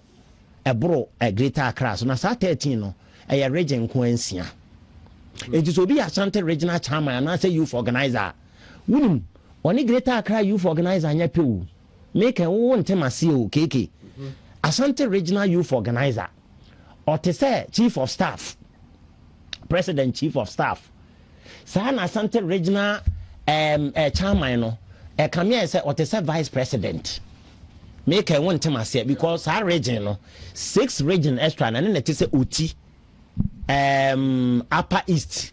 Greater Accra so na 13 no region ko ansia. It is obi Ashanti regional chairman and I say youth organizer. Wunim oni Greater Accra youth organizer anya pew. Make a won temasi o keke. Ashanti regional youth organizer. Or to say chief of staff. President chief of staff. San Ashanti regional chairman no. Come here say or to say vice president. Make a won temasi because our region no 6 region extra and then it is OT. Upper East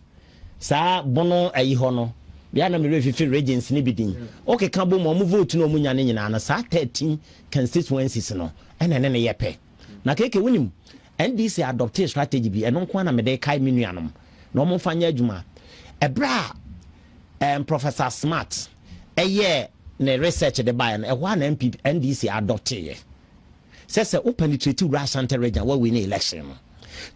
sa bono ayiho no bia na me refifi regions ni bidin okay kan bo mo vote no munya ne nyina na sa 13 constituencies no ene ne yepe na keke wunim NDC adopted strategy bi eno nko na me de kai menuanom na mo fanya adwuma ebra Professor Smart eye ne research de buy na ehwa na MPP NDC adopted ye se o penetrate Ashanti region where we need election no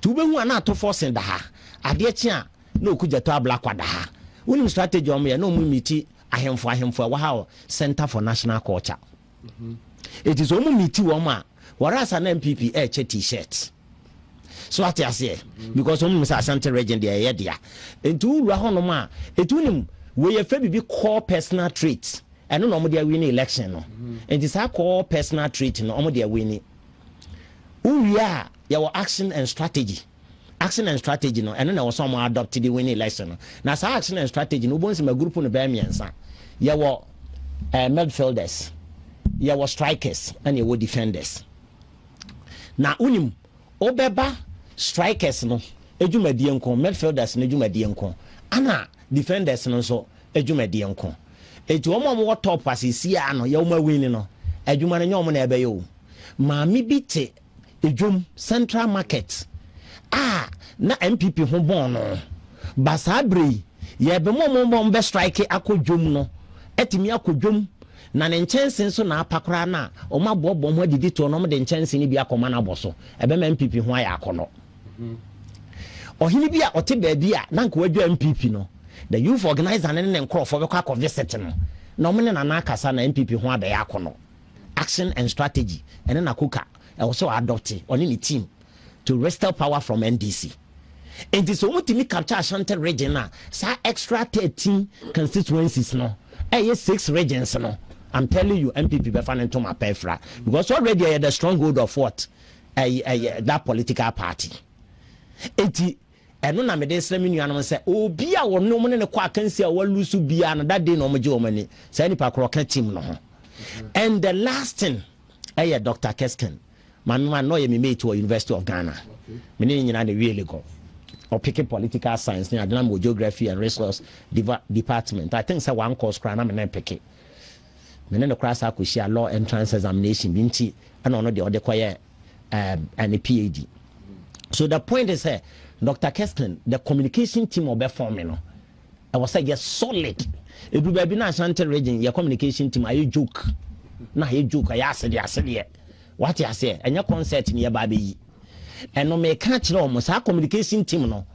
to be who na to force da ha ade chia na okuja to abla kwada ha unim strategy o me no mu miti ahemfo wa ha Center for National Culture it is omu miti wo ma warasa na MPP che t-shirt so ati ase because omu say Ashanti region dey ye dia entu ru ho no ma etunim we ye fa bibi core personal traits eno no mo dey win election no enti sa core personal trait no mo dey win uria your action and strategy no and then some adopted the winning election now sa action and strategy no bonus my group no be miensa your midfielders your strikers and your defenders na unim obeba strikers no edwumadie nko midfielders no edwumadie nko ana defenders no so edwumadie nko etu omo top asisi ano ya uma win no edwuma no nyom na ebe yo maami bi te ejum Central Market na MPP ho bon no basabre ye be mo be strike akodwom no etimi akodwom na ne nchense so na apakora na o ma bobo mo adidi to no mo de nchense ni bi akoma na boso ebe ma MPP ho aya akono ohini bi a ote ba bi a na nko wadwa MPP no the youth organizer ne nkrofo be kwa visit no na mo ne na akasa na MPP ho ada ya akono action and strategy ene na Koka also adopted on any team to restore power from NDC. And this omutimi capture Ashanti region na sa extra 13 constituencies no. 6 regions no. I'm telling you, MPP be fan into my pefra because already I had a stronghold of what that political party. And no, I'm a day slamming and say, oh, be our no man in a quack and see a well loose be an that day no major money. Say any pack rocket team no. And the last thing, Dr. Kesken, my man know me made to a University of Ghana. Meaning you really go. Or picking political science, near the geography and resource department. I think so one course cry, I'm an picky. Menen the class I could share law entrance examination, binti, and on the other choir and a PhD. So the point is here, Dr. Keston, the communication team of forming. I was like, yes, solid. It would be not Santa region, your communication team, are you joke? Now you joke, I said, what you say, and your concert in your baby. And no may catch almost our communication team no.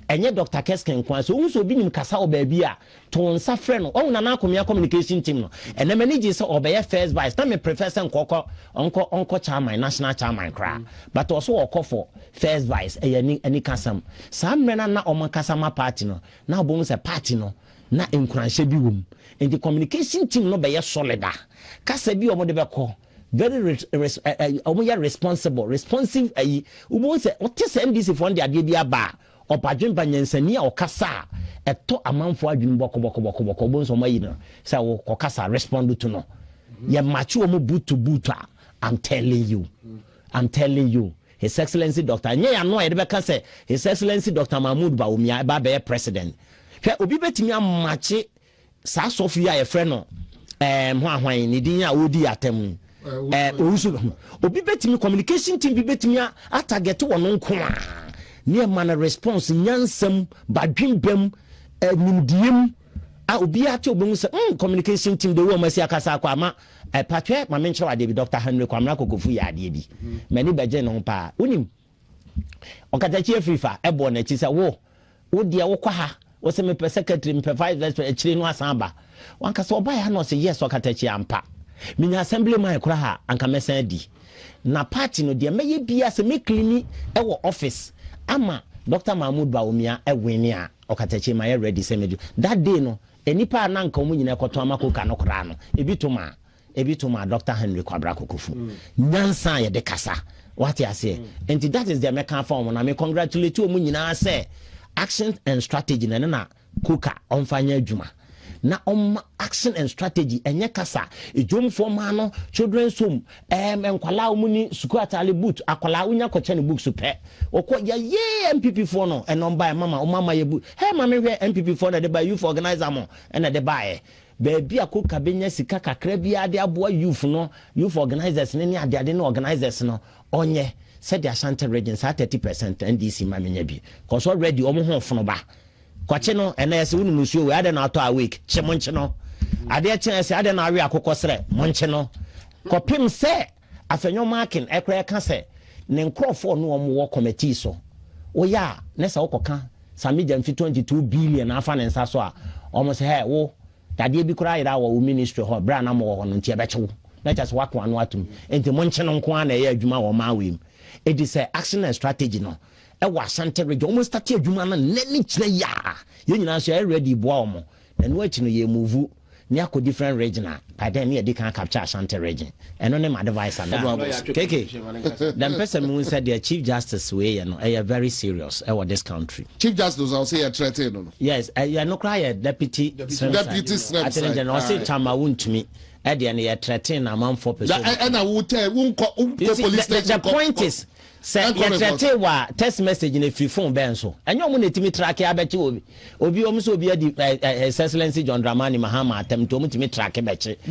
And yet Dr. Kesken kwan so also be nim kasa obabi a to nsa frɛ no o na na akomia communication team no and the manager say obey first vice na me professor nkoko onko chairman national chairman kra but also okɔ for first vice any kasam sam mena na omo kasama party no na obom say party no na enkuranhye bi wom and the communication team no be solid kasa bi omo de bɛkɔ very responsive ubo say what is MDC for the ade bia ba opadwen banyansani a okasa eto amanfo adwun boko bonso mayi no say wo kokasa respond to no ye match wo boot to boot. I'm telling you His Excellency Dr. Anya no e de beka say His Excellency Dr. Mahmoud Bawumia ba be president hwe obi betimi amache sa Sofia ye frɛ no hwan ni din a odi atem obi betimi communication team bi betimi atarget wono nko a near man response nyansam badwembam nimdiem a obi ate obemu se communication team de wo masi akasa kwa ma patwe ma menchero ade bi Dr. Henry Kwamra Kokofu ya ade bi mani beje no pa unim okatachi afrifa ebo na chi se wo dia wo kwa ha wo se me secretary me vice president no asan ba wanka se oba ya no se yes okatachi ampa minya assembly man kura ha anka mesan di na party no de meye bia se me clean e wo office ama Dr. Mahmoud Bawumia ewini a okatachi ma ready se medu that day no enipa na nka mu nyina ekoto amakoka no kra no ebituma Dr. Henry Kwabra Kokofu nyansa ye de kasa what you say and that is the American form na me congratulate you mu nyina say action and strategy na kuka onfanya adwuma na action and strategy enye kasa ejom forma no children's home enkwala omuni school atale boot akwala unya koche ne books pe okọ ye MPP for no enomba mama ye boot hey mama we MPP for na de by youth organizer mo na de buy baby akoka benya sika kakra bia de aboa youth organizers ne ade no organizers no onye said the Ashanti regions are 30% NDC mamenya bi cause already omo ho fono ba kwache no ena yesi wonu musuo we ade na ato awake che monche no ade che yesi ade na awe akokosre monche no kopim se Afenyo marking ekra ka se ne nkrofo no omo wo committee so oya ne se okoka Sammy Gyamfi 22 billion afa ne nsa so a omo se he wo dade bi kura ira wo ministry ho bra na mo wo no ntia beche wo na just wako anu atum enti monche no nko na ye adwuma wo ma wem it is action and strategy no e wa Ashanti region almost start adwuma na nani kire ya ye nyina so ready boa omo na no achi no ye move ni akọ different region by then ye dey can capture Ashanti region and no my advice and KK them person who said the chief justice way you know are very serious about this country. Chief justice I'll say a threaten no yes you no cry deputy attorney general say chama won me e dey na threaten amount for person and I will tell police station. The point is say you threaten wa text message in a free phone ben so enyo mo netimi track abeche obi omo so obi adi His Excellency John Dramani Mahama attempt omo timi track beche IP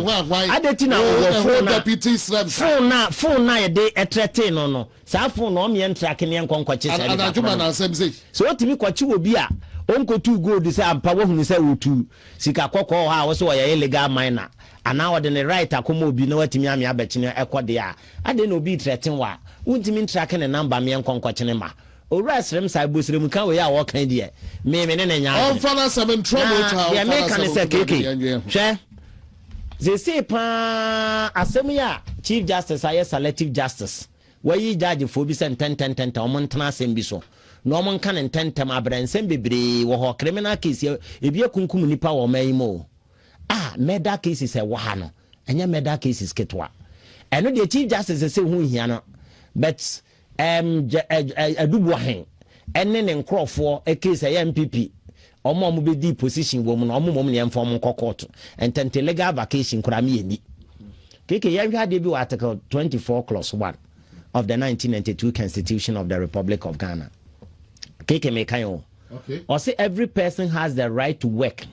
why adeti na phone deputy phone na ye dey threaten no sa phone no me track ne enkonkwache say and adwuma na asem say so otimi kwache obi a onkotu gold say ampa wo hunu say wotu sika kokko ha wo so ye illegal miner ana wo de ne right akoma obi na watimi ame abeche ne ekode a ade na obi threaten wa untimi track ne number me enkonkwache ne ma owura srem sai bosrem kan we ya wo kan de me ne nya on fana 7 trouble child ya me kan say keke hwe they say pa asem ya chief justice aye selective justice wayi judge fo bi sen 10 o mon tana asem bi so no mon kan tentem abransem bebre wo ho criminal case ebi akunkum nipa wo mai mo murder cases e wa no enya murder cases ketwa eno the chief justice say hu hia no but adubu ahen ene ne nkrofo e case e MPP omo be di position wo mu no omo ne inform court and legal vacation kura me ni keke yan hwa de bi article 24 clause 1 of the 1992 Constitution of the Republic of Ghana. Keke me kan okay. Or say every person has the right to work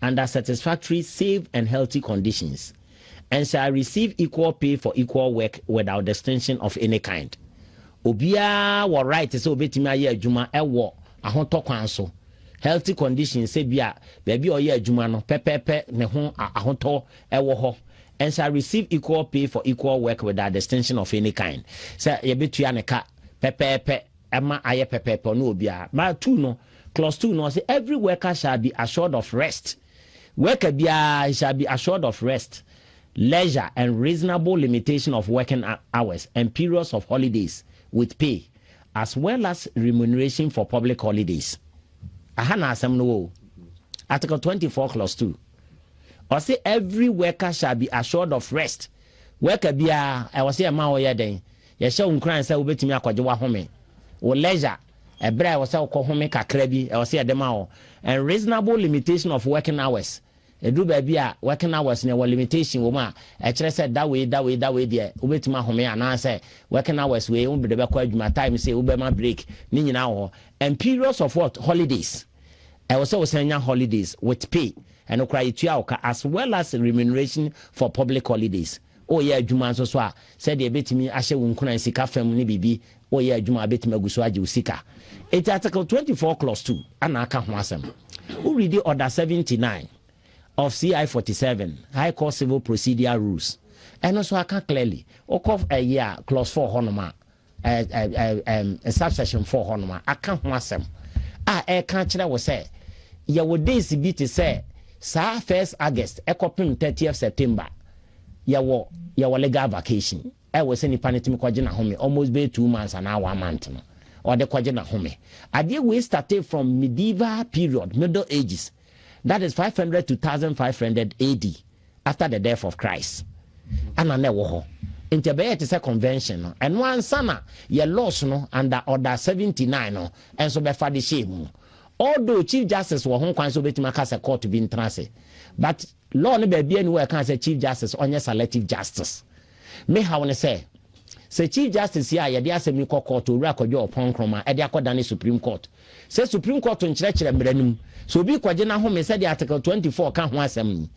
under satisfactory, safe and healthy conditions and shall receive equal pay for equal work without distinction of any kind. Obia wa right say obetimi aye adwuma ewo ahoto kwan so. Healthy conditions say bia baby oye adwuma no pepepe ne ho ahoto ewo ho and shall receive equal pay for equal work without distinction of any kind. Say ye betua ne ka pepepe ema aye pepepe no obia. Ma 2 no clause 2 no say every worker shall be assured of rest. Worker bia shall be assured of rest, leisure and reasonable limitation of working hours and periods of holidays with pay, as well as remuneration for public holidays. Ahana asem no. Article 24 clause 2. Or say every worker shall be assured of rest. Worker bia I was say ma o ye den. Ye sha unkran say obetimi akwaje wa home. O leisure ebra I was say ko home kakra bi I was say dem a and reasonable limitation of working hours. Edu baby a working hours ne limitation wo ma e kire say that way there obetimi home ana say working hours we be de kwa adwuma time say obema break ni nyina ho and periods of what holidays I was also saying holidays with pay and as well as remuneration for public holidays. Oh yeah, Juma so said the betimi ashe wunkuna sika fam ni bibi. Oh yeah, Juma betimi aguso aje usika. It's Article 24 clause 2 ana aka ho asem. Who read the order 79 of CI 47 High Court Civil Procedure Rules. And also aka clearly of a year clause 4 honoma subsection 4 honoma aka ho asem. E kan kire wo say ya wo days bi te say sa 1st August ekopim 30th September ya wo legal vacation e wo say ni panetimi kwaje na home almost be 2 months and 1 month no or the kwaje na home ade we started from medieval period, Middle Ages, that is 500 to 1500 AD after the death of Christ ana na wo ho inte be yet say convention no and one sana ye laws no under order 79 no and so be fa de shame. Although Chief Justice wo hon kwan so betima ka say court bi ntrase, but law no be bia ni we kan say Chief Justice onye selective justice. Me how ne say Chief Justice ya ye de asemi court owura kodwo opon kroma e de akoda ne Supreme Court. Say Supreme Court nkyerɛkyerɛ mranum. So obi kwaje na home say the Article 24 ka ho asem ni.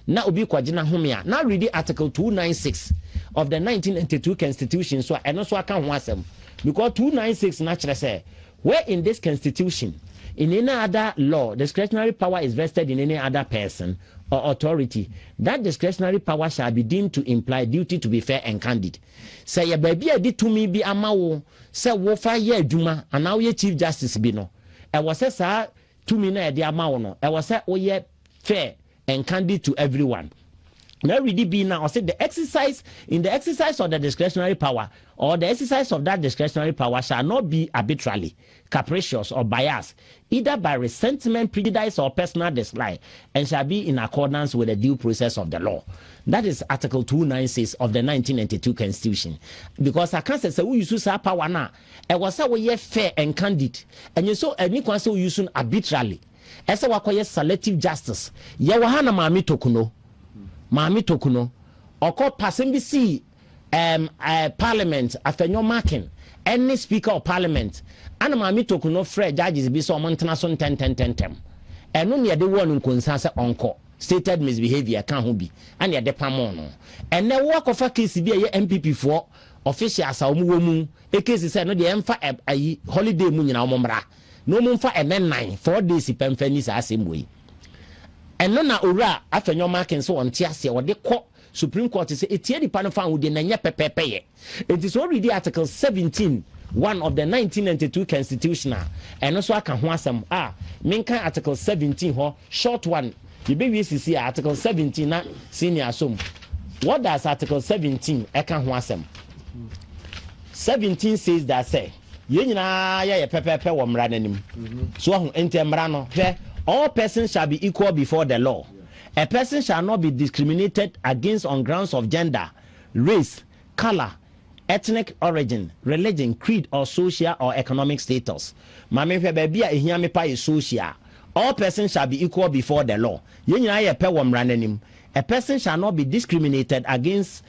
Na obi kwaje na home a na read Article 296 of the 1992 Constitution so eno so aka ho asem because 296 na kyerɛ say where in this Constitution in any other law, discretionary power is vested in any other person or authority. That discretionary power shall be deemed to imply duty to be fair and candid. Say ya baby I did to me be amawo. Say wo fa ye adwuma and now ye Chief Justice bi no. I was say sir to me na de amawo no. I was say oh ye fair and candid to everyone. Now really be now I said the exercise of the discretionary power or the exercise of that discretionary power shall not be arbitrarily, capricious or biased, either by resentment, prejudice or personal dislike, and shall be in accordance with the due process of the law. That is Article 296 of the 1992 Constitution. Because I can't say we use our power now. I was say we fair and candid, and you saw any can say we use arbitrarily. As a wakoye selective justice. Yawahana mami tokuno. Mami tokuno oko passing parliament Afenyo marking any speaker of parliament and mami tokuno Fred judges be so montana son 10 and no near the one nkonsa onko stated misbehavior can ho bi and ya de pamono and the work of a case be a MPP for officials a omu mu e case say no de emfa ayi holiday mu nyina omomra no mu mfa 4 days pemfani sa asembwe. And no na ora Afenyo marking so on tiase or de ko Supreme Court say etie di pan fa wo de nanya pepepeye. It is already Article 17 1 of the 1992 Constitution and also aka ho asem menkan Article 17 ho short one the baby CC Article 17 na senior som. What does Article 17 aka ho asem? 17 says that say ye nyina ye pepepe wo mra nanim so ho ente mra no hwe all persons shall be equal before the law A person shall not be discriminated against on grounds of gender, race, color, ethnic origin, religion, creed, or social or economic status. Mame fe baby a ehia me pa is social. All persons shall be equal before the law. Yenyina ye pe wom ranenim. A person shall not be discriminated against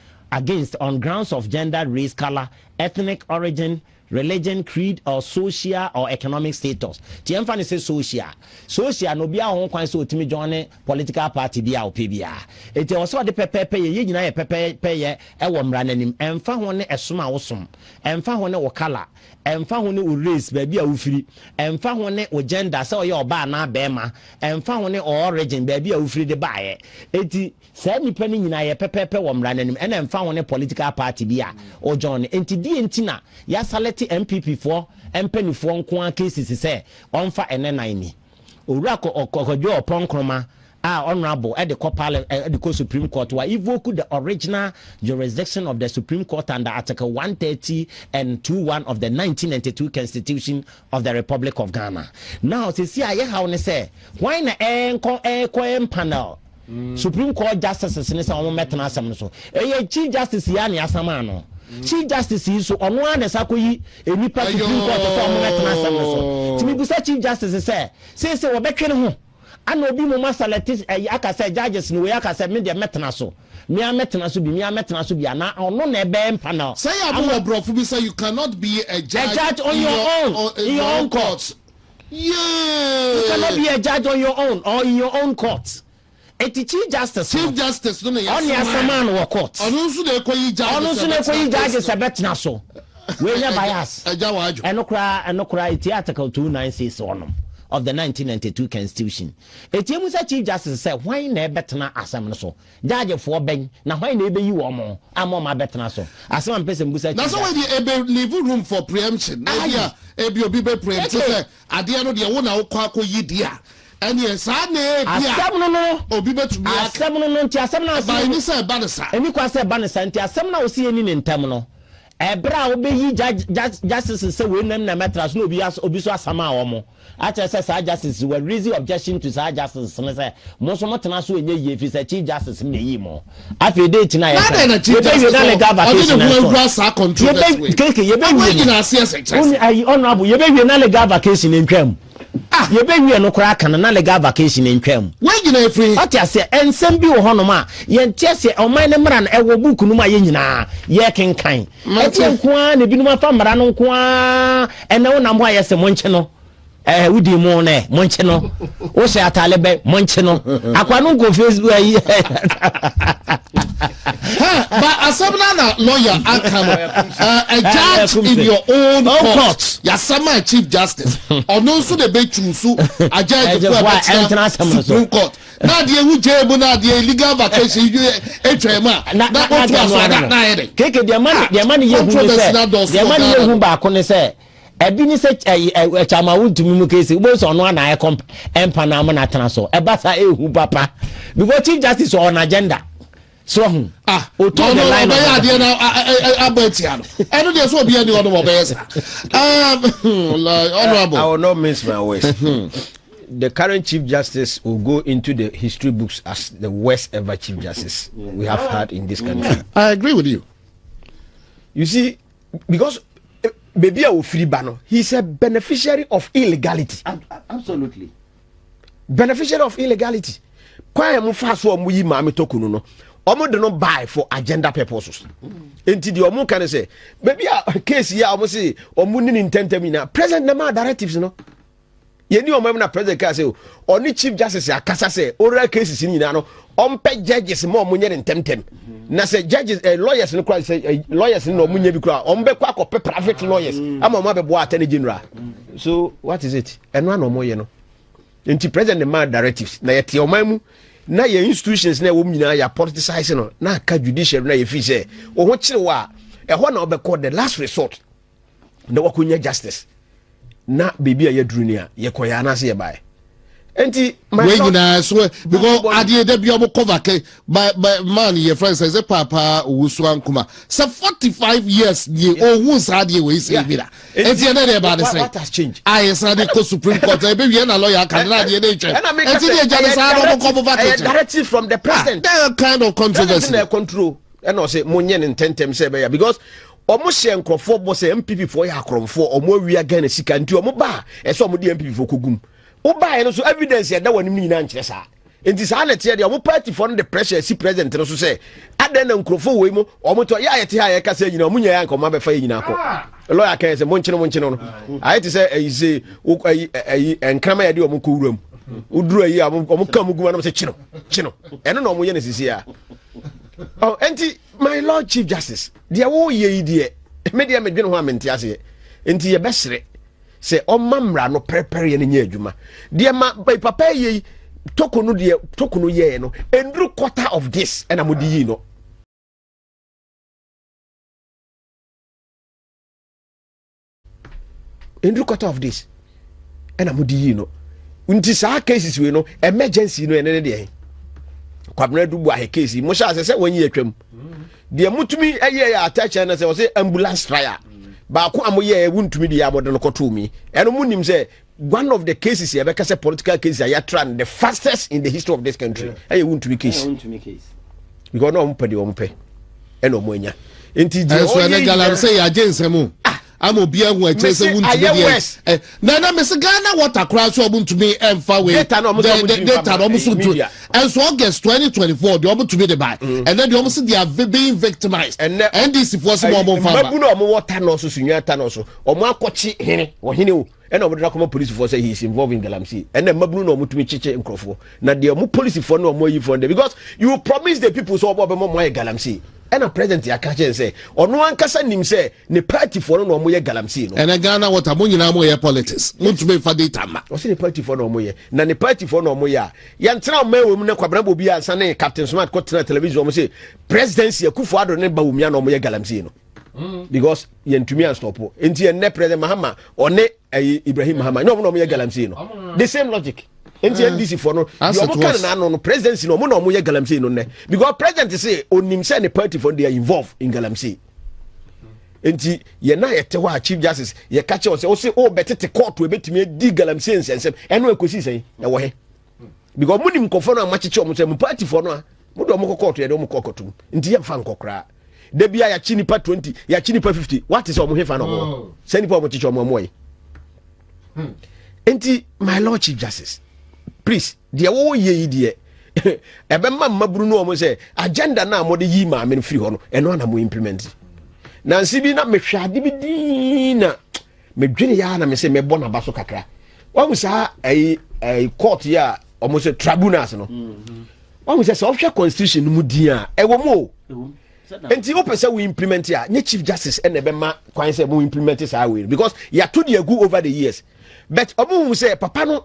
on grounds of gender, race, color, ethnic origin, religion, creed, or social or economic status. Tiemfa say social no bia ho kwan so otimi join political party bia o pe bia. Eti also de pepepe ye nyina ye pepepe ye e wo mra nanim. Emfa ho ne esoma wosom. Emfa ho ne wo color. Emfa ho ne wo race ba bia wo firi. Emfa ho ne wo gender say oye oba na bema. Emfa ho ne origin ba bia wo firi de baaye. Eti say nipa ni nyina ye pepepe wo mra nanim. Ena emfa ho ne political party bia o join. Enti di entina ya select MPP for MPN for nko cases say onfa ene ni owura kokodwo oponkroma honorable at the Supreme Court where evoke the original jurisdiction of the Supreme Court under Article 130 and 21 of the 1992 Constitution of the Republic of Ghana. Now to see how ne say why na panel Supreme Court justices ne say omo metena asem so Chief Justice ya ne asama no Chief Justice is so on one as Supreme Court to me Chief Justice say obekwe ho ana obi mo masalati aka say judges no we aka say me de metena so me metena so bi na ono na ebe panel say abu brofo bi say you cannot be a judge on your own court. Yeah, you cannot be a judge on your own or in your own court. Chief Justice no on your man or court onu so de koyi judges abetna so we nya bias enokra iti article 296 onom of the 1992 Constitution. Etiemu say Chief Justice say why na betna asem so judge for ben na why na ebe yi wo mo amoma betna so asem am person busa. That's why the ebe leave room for preemption. Ebi obi be preempt say ade no de wo na wo akoyi dia. And yes, I know. Obi betu bi asem no nti asem na ba ni say banisa. Eni kwa say banisa nti asem na osi eni ne ntam no. Ebra obeyi justice say we nam na matras no obi so asama wo mo. Acha say sa justice we raise objection to sa justice no say mo so motena so enye ye fi say Chief Justice na yi mo. Afi date na ya. Na Chief Justice na legal vacation. Oni de hu sa controversy. Ye be na CS. Oni honorable ye be na legal vacation ntwam. You be we no kra kan na legal vacation ntwam. When you know free. What you say ensem bi wo honom a ye ntia se oman ne mra na ewo book no ma ye nyina ye kenkan. Etie nko a ne binum afa mra no nko a ene wo na mo aye se monche no. Wudi mo ne monche no. Wo se atale be monche no. Akwa no go Facebook ayi. But asabna na lawyer a judge in your own court. Yasama Chief Justice. Ono so de be chusu a judge for Supreme Court. Na de hu jebu na de legal vacation etwema. Na what was na here. Keke de man ye hu se. De man ye hu ba ko ne se. Ebi ni se chama wuntumi mu case wo so no na empa na mo na tena so. E ba sa ehu papa. Because Chief Justice on agenda. So o to the line of the na abetiano eno dey so obi any one of be honorable I will not mince my words. The current Chief Justice will go into the history books as the worst ever Chief Justice we have had in this country. I agree with you. You see, because baby Ofribano, he's a beneficiary of illegality. Absolutely. Beneficiary of illegality. Kwa mu fa so mu yi maame tokunu no. Omo do not buy for agenda purposes. Enti di omo kan say, baby a case here omo say omo ni intentem na president na ma directives no. Ye ni omo na president ka say oni Chief Justice akasa say oral cases ni na no ompe judges mo omo nye intentem. Na say judges lawyers no kwa say lawyers no omo nye bi kwa ombe kwa akọ private lawyers ama omo abebo attorney general. So what is it? Eno na omo ye no. Enti president na ma directives na ye tie omo mu na your institutions na wo nyina ya politicize no na ka judiciary na ye fi say o ho kire wa e ho na obekọ the last resort na wakonya justice na baby a yaduru ni a ye koya na se ye bae Enti when you so because adie de bi omo cover ke by man your friend says papa Owusu Ankuma so 45 years ye ohun sa adie we say bi da enti na dey bad say what has changed I say dey go supreme court e be we na lawyer can na adie dey try enti dey just say no come over to directive from the president that kind of controversy na control and I say monye ne tentem say be because omo hye nkrofo bo say MPP for ya akromfo omo awia Ghana sika nti omo ba e so omo di MPP for kogum oba no so evidence ya da woni mi nyina nkyere sa enti sa na tie de omo party for the pressure si president no so say adan na nkrofo we mu omo to ya yete ha ya ka say nyina omo nya ya nko ma be fa nyina ko lawyer kan say mo nkyene no ayi te say ayi say ayi enkrama ya de omo ko wuram uduru ayi omo ka mu guma no say chino eno na omo ye ne sisi ya oh enti my lord chief justice dia wo ye die media medwene ho amenti ase enti ye besere se omamra no prepare ye nya adwuma dia ma papa ye tokunu ye no endru quarter of this and amodi yi no endru quarter of this and amodi yi no unti sa cases we no emergency no ene de kwabna dubu a case mo sha se wonyi atwam de mutumi eye ya attention na se o se ambulance trial ba ko amoye wuntumi de ya bodo no koto mi eno munim se one of the cases here because political cases are trying the fastest in the history of this country eye wuntumi case because no mpede o mpe eno mo anya enti je o ye galam se ya jensemu I'm obi ehun eche se wuntumi de na me se Ghana water crash so wuntumi emfa we data no mo so to and so August 2024 the omo to be the buy and then the omo say they are being victimized and this for some omo fa ba no omo water no so sunya ta no so omo akochi hene wo hene o and omo da come police for say he is involved in Galamsey and then mabunu no omo tumi chiche nkrofo na the omo police for no omo yi for them because you promise the people so obo be mo Galamsey and a president ya catch and say or no one kasa nim say ne party for no mo ye Galamsey no and Ghana water mo nyina mo ye politics mo to be for data ma o say ne party for no mo ye na ne party for no mo ya yantra ma we mu ne kwabra bo bia ansa ne Captain Smart ko tena television mo say presidency Akufo-Addo ne ba wumia no mo ye Galamsey no because yentumi an stop enti ne president Mahama or ne Ibrahim Mahama no mo ye Galamsey no the same logic enti NDC for no you mo kan na no presidency no mo ye Galamsey no ne because president say onim say ne party for they are involved in Galamsey enti ye na ye te wa chief justice ye ka che o say o betete court we betimi di Galamsey nsensem eno ekosi sei e wo he because munim kofo no amacheche o mo say mo party for no mo do mo court ye do mo kokotum enti ye fa nkokra de bia ya chini pa 20 ya chini pa 50 what is o mo he fa no mo say ni pa mo chiche o mo moy enti my lord chief justice please dia wo ye die ebe maburu no mo say agenda na mo de yi ma me free ho no eno na mo implement na nsi bi na me hwade bi dina me dwene ya na me say me bo na baso kakra wa mu sa court ya o mo say tribunals no wa mu say so hwe constitution mu din a e wo mo enti o pese we implement ya nye chief justice and ebe ma kwan say mo implement sa way because ya to the go over the years but omo mu say papa no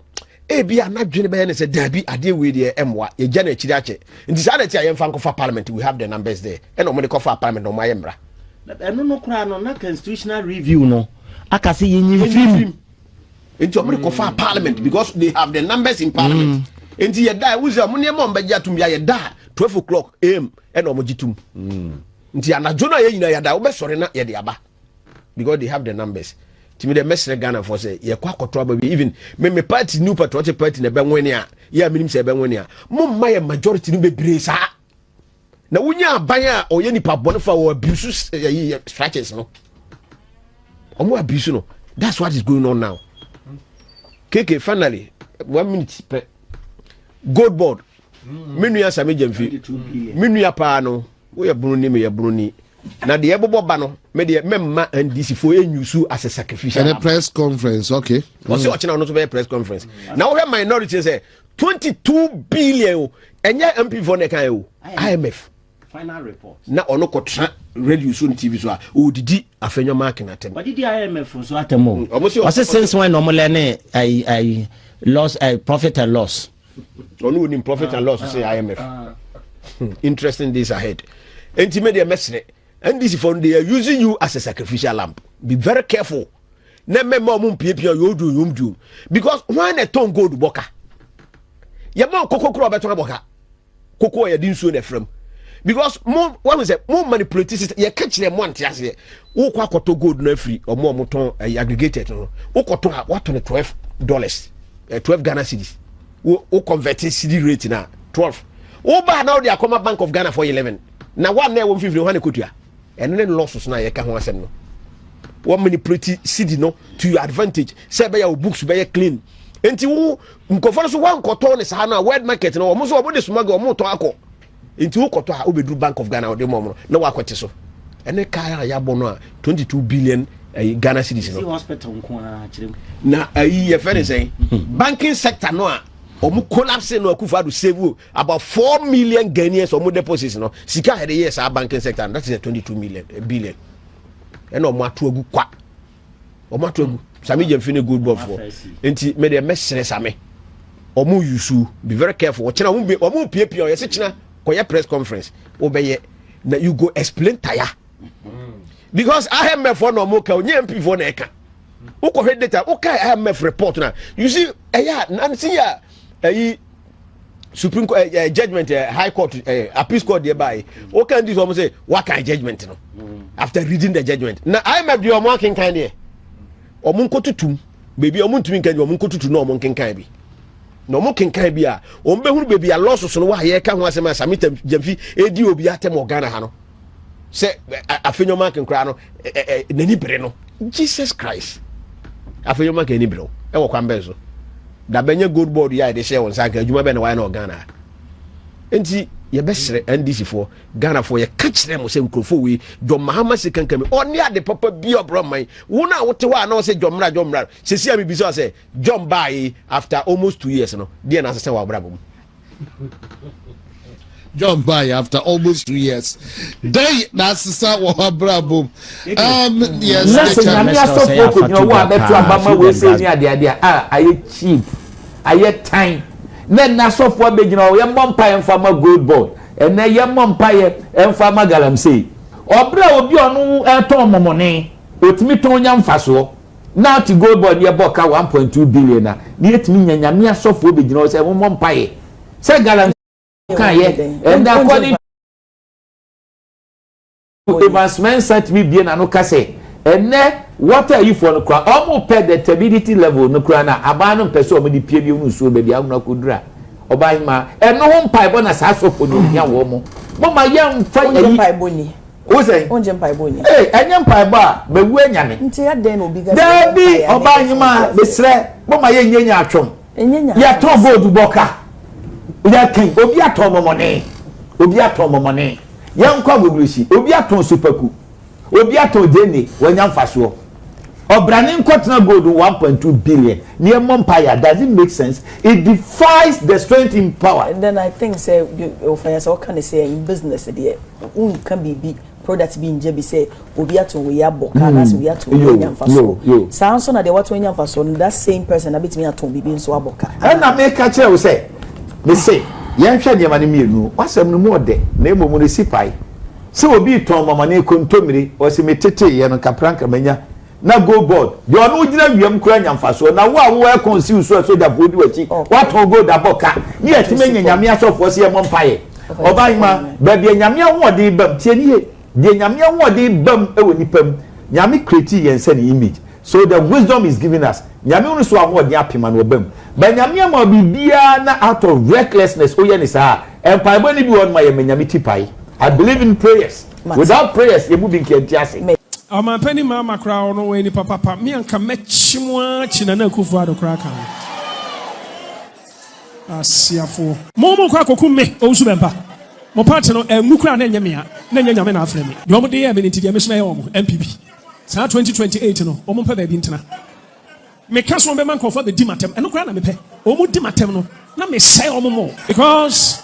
ebi anadwene be ne se dabi ade we de emwa ye gya na chiri ache nti sa na ti ayen fa nkofa parliament we have the numbers there and omo de kofa parliament no ma ye mra eno no kra no na constitutional review no aka se yenyim film nti omo de kofa parliament because they have the numbers in parliament nti ye da wuza mo ne mo mbagya tum ya ye da 12 o'clock am and omo gitum nti anadwo na ye nyina ya da wo be sore na ye de aba because they have the numbers timi de mesre Ghana for say ye kwa akotro ba even me party new patriotic party na be nwene a ya minim se be nwene a mo mma ye majority no bebre sa na wunya aban a oye nipa bone fa wo abuse structures no omo abuse no that's what is going on now keke finally 1 minute per GOLDBOD menu ya Sammy Gyamfi menu ya pa no wo ye bunu ni me ye bunu ni na de ebobo ba no me de memma NDC for enyusu as a sacrificial and a press conference okay o se o chena no to be press conference na wo minority say 22 billion enye MP for ne kan o IMF final report na ono ko tra radio so TV so a o didi Afenyo marking atem what did the IMF so atemo o se since when normal learn I loss profit and loss ono ni profit and loss say IMF interesting days ahead enti media mesre and this for they are using you as a sacrificial lamb. Be very careful. Never more pia you do because when a ton gold boka ye ma koko kro obeto aboka koko ye di nsuo na frem because mo what we say mo manipulate system ye catch them one ase wo kwa koto gold na free omo ton aggregated no wo koto ha what on $12 12 Ghana cedis wo convert cedi rate na 12 wo ba na wo dey akoma Bank of Ghana for 11 na one na 150 one kotua eno ne losses na ye ka ho asem no wo manipulate cedi no to your advantage say be your books be clean enti wo nkofo so wan koto ne sa na world market no omo so obo de sumaga omo ton akọ enti wo koto ha obedru Bank of Ghana ode mom no na wakwete so ene kaya ya bono a 22 billion Ghana cedis no na ye fere say banking sector no a omu collapse no Akufo-Addo save about 4 million Ghanaians omu deposits no sika hede yes our banking sector that is 22 billion ene omu atoagu kwa omu atoagu Sammy Gyamfi ne GOLDBOD for enti me de mesere Sammy omu yusu be very careful ochina omu piepia ye se china koye press conference obeye na you go explain tire because IMF for no moka onye MP for na eka uko head data uka IMF report na you see nansi ya Supreme Court judgment High Court Appeals Court thereby okay this one say what kind judgment no after reading the judgment na IMF the omo ken kan there omo nkotutum baby omo ntumi kan omo nkotutu na omo ken kan bi no mo ken kan bi a omo behuru baby a losses no wa ye ka ho asema Sammy Gyamfi edi obi atem Ghana ha no say Afenyo ken kra no nani bere no Jesus Christ Afenyo ken ni bere e wo kwan benzo da benye GOLDBOD ya de share won sanka adwuma be na why na Ghana enti ye be sere NDC for Ghana for ye catch them say nkrofo we John Mahama se kankame oni ade papa bi obroman wo na wote wa na say John mra se sia me bi so say John buy after almost 2 years no dey na say wa brabom John buy after almost 2 years. They that's what brabo. Yes. Listen, I'm here so focused. You want better Obama we say near the are cheap. Are time. Then na so for be you know your empire and farmer GOLDBOD. And then your empire and farmer Galamsey. Obra obi onu eton momone. Otimi ton yam faso. Now to GOLDBOD your boka 1.2 billion na. Ni etimi nyanya so for be you know say mo empire. Say Galamsey and according to advancement set me bien and no kase and what are you for no cry almost pay the stability level no cry na abandon person me di pie bi unu so baby am na kodura oba hima and no home pipe na sa so for no nya wo mo mama yam fa yi pipe boni o say onje pipe boni enyam pipe ba be wu anyane nti ya den obi ga dabi oba hima be sre mama ye nyenya atwom ya to gold boka ya kan obi aton momone yan kwa goglusi obi aton superku obi aton deni wanya mfaso obrane nkotna gold 1.2 billion near empire. Does it make sense? It defies the strength in power. And then I think say what can I say in business there can be products being jebi say obi aton we aboka that's we aton wanya mfaso sounds na the what wanya mfaso that same person abit me aton bibi nso aboka and na make catch you say me say yan hwe de mane mienu wasem no mo de na emomu ne sipai se obi ton mama ne kontomire o se metete ye no kapranka manya na GOLDBOD de onu gina wiam kura nyamfaso na wo a wo e conceal so da bodi wachi waton gold aboka ni etime nyanyame asofo se ye mompaye obanima ba de nyame ho de bam tie ni ye de nyame ho de bam e woni pam nyame create yen se ni image. So the wisdom is giving us. Nyame unu so amod nya pema no bam. Ba nyame ama bibia na out of recklessness oye ni sa. Empire boni bi won ma ye nyame tipai. I believe in prayers. Without prayers you move in kiasi. Ama pani mama kra no we ni papa mi anka mechimwa china na Akufo-Addo kra kan. Asiafo. Mo kwa kokume osu bempa. Mo party no engu kra na nyame a na nyame na afremi. Yo mo de ye be ni tidia mesuna ye omo MPP. Sa 2028 no omo pa ba bi ntena me ka so be man confirm the dimatem eno kra na me pe omo dimatem no na me say omo mo because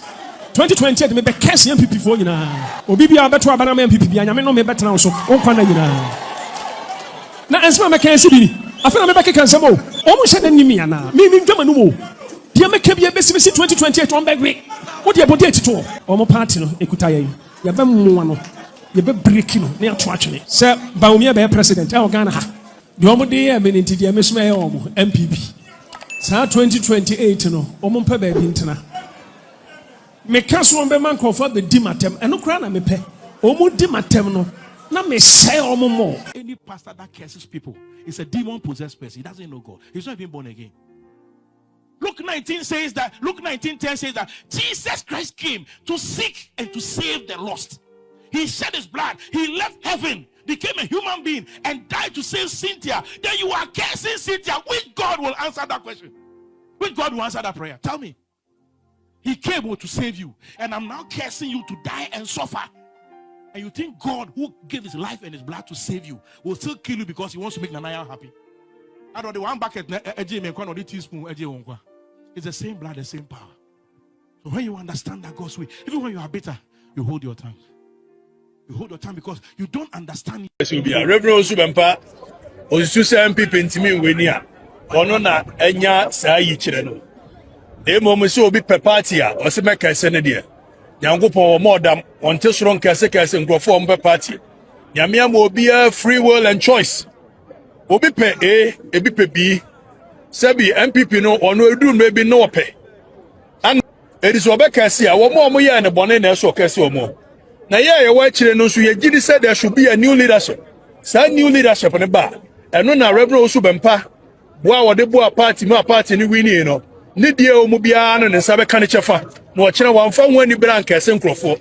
2028 me be case MPP fo nyina obi bia beto abana me MPP bia nyame no me betena so onkwa na nyina na ensema me ka esi bi afena me be keka nsem o omo hye na nimi ana me ndwama no mo dia me ka bia besi 2028 on be gwe wo dia body etito omo party no ekuta ye ya be mmoa no ye be breaking no na ato atwene se Baumia be president e Ghana ha de omo de ye me nti de mesuma ye omo MPP saa 2028 no omo mpa ba bi ntena meka so ombe man kofa be di matem eno kra na mepɛ omo di matem no na me share omo mo. Any pastor that curses people is a demon possessed person. He doesn't know God. He's not even born again. Luke 19 says that, Luke 19:10 says that Jesus Christ came to seek and to save the lost. He shed his blood. He left heaven, became a human being, and died to save Cynthia. Then you are cursing Cynthia. Which God will answer that question? Which God will answer that prayer? Tell me. He came to save you, and I'm now cursing you to die and suffer. And you think God, who gave his life and his blood to save you, will still kill you because he wants to make Nanaya happy? I don't know, one bucket, a teaspoon, it's the same blood, the same power. So when you understand that God's way, even when you are bitter, you hold your tongue. You hold your tongue because you don't understand. Reverend Osubempa, Osusa MP Pentimi Wenia, Onona, Enya, Sayi Chireno. A moment so be per party, or Semeka Senadia. Yangopo more than until strong Casekas and grow form per party. Yamiam will be a free will and choice. Obi pe A, ebi pe B. Sebi MPP no or no do maybe no pay. And it is Obeka see, one more year and a bonnet and so case or more. Now, yeah, your white children, so you said there should be a new leadership. Say new leadership on the bar. And no, now Reverend Osubempa, wow, the boy party, my party, ni winning, you know. Nidia Mubian and Sabe Kanichafa. No, China one from when the Branca Synchro for.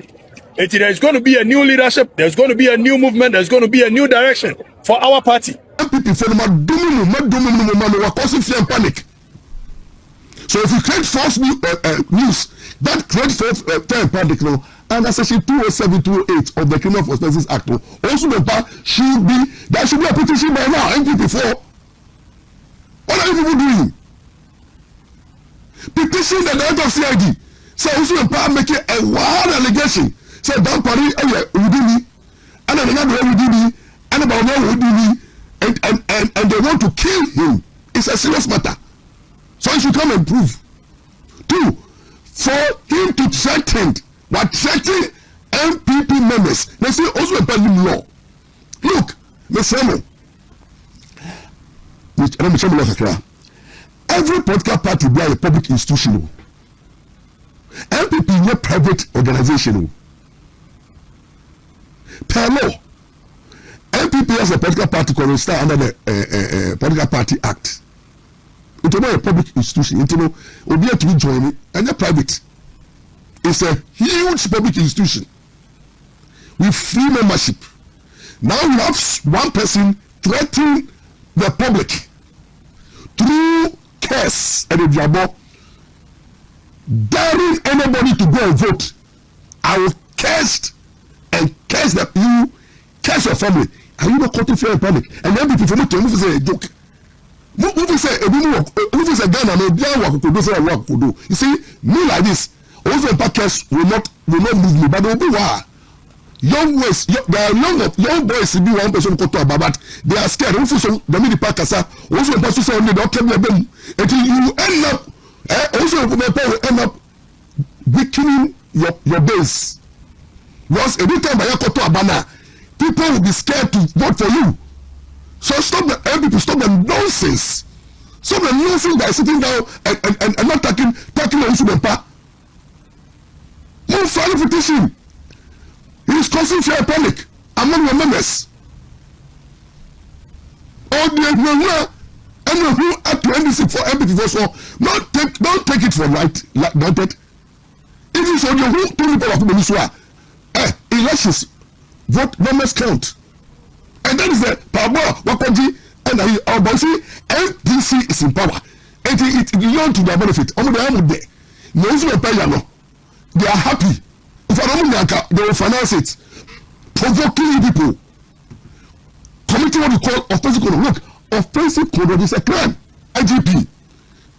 There's going to be a new leadership, there's going to be a new movement, there's going to be a new direction for our party. People for my causing fear and panic. So if you create false news, that creates false fear and panic now. Under section 207, 208 of the Criminal Offences Act, also the part should be, there should be a petition by now, MPP 4. What are you people doing? Petition the head of CID. So also the part making a wild allegation. Say that party, within me, and another within me, and about one within me, and they want to kill him. It's a serious matter. So he should come and prove. 2, for him to threaten, but threatening MPP members. They say also a bad law. Look, Mr. Sammy, every political party be a public institution. MPP is a private organization. Per law, MPP as a political party can start under the Political Party Act. It's not a public institution. It's not to be joining and they're private. It's a huge public institution with free membership. Now we have one person threatening the public through curse and a jabber, daring anybody to go and vote. I will curse and curse that you curse your family. Are you not caught in fear and panic? And then people from the say a joke. Move say a Ghana no be work to do say work to do. You see, me like this. Also, Packers will not move me, but they will be war. Young boys, there are young boys to be one person to talk about, but they are scared. Also, the mini Packers are also person say only don't tell them until you end up. Also, will end up weakening your base. Because every time I go to Abena, people will be scared to vote for you. So stop the MPP, stop the nonsense. Stop the nonsense by sitting down and not talking on Osubempa. No file petition. He is causing fear and panic among your members. Or the anyone who had to NDC for MPP for so don't take it for granted. It is on your who told people of Venezuela. Elections, vote numbers count. And that is the power Wakoji and Obasi NDC is in power. And it belongs to their benefit. They are happy. If they will finance it. Provoking people. Committing what we call offensive conduct. Look, offensive conduct is a crime. IGP.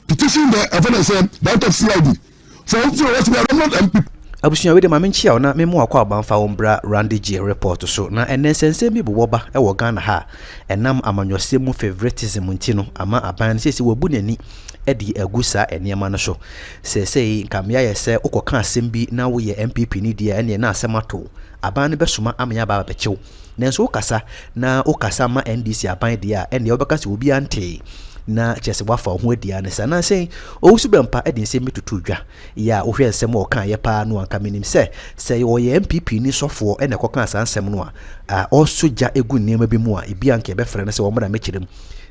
Petition the evidence that of CID. So we are not MPP. Abusua we de ma menchia na memo akwa abanfa wombra Randy G report so na enensense bi boba e wo Ghana ha enam amanyose mu favoritism ntino ama aban sesi wabu nani e di agusa enema no so sesei kamya yese ukoka asem bi na wo ye MPP ni dia ene na asemato aban be soma amanya baba bechew nenso ukasa na ukasa ma NDC aban dia ene obeka se obi ante na chese wafa ho adia ne sana sei owusu bempa edi nsem metutu dwa ya ohwe nsem o kan ye pa no anka menim se o ye MPP ni sofo ene kokan san nsem no a osoja egu nema bi mu a ebi anka be frɛ ne se wo mra mekirem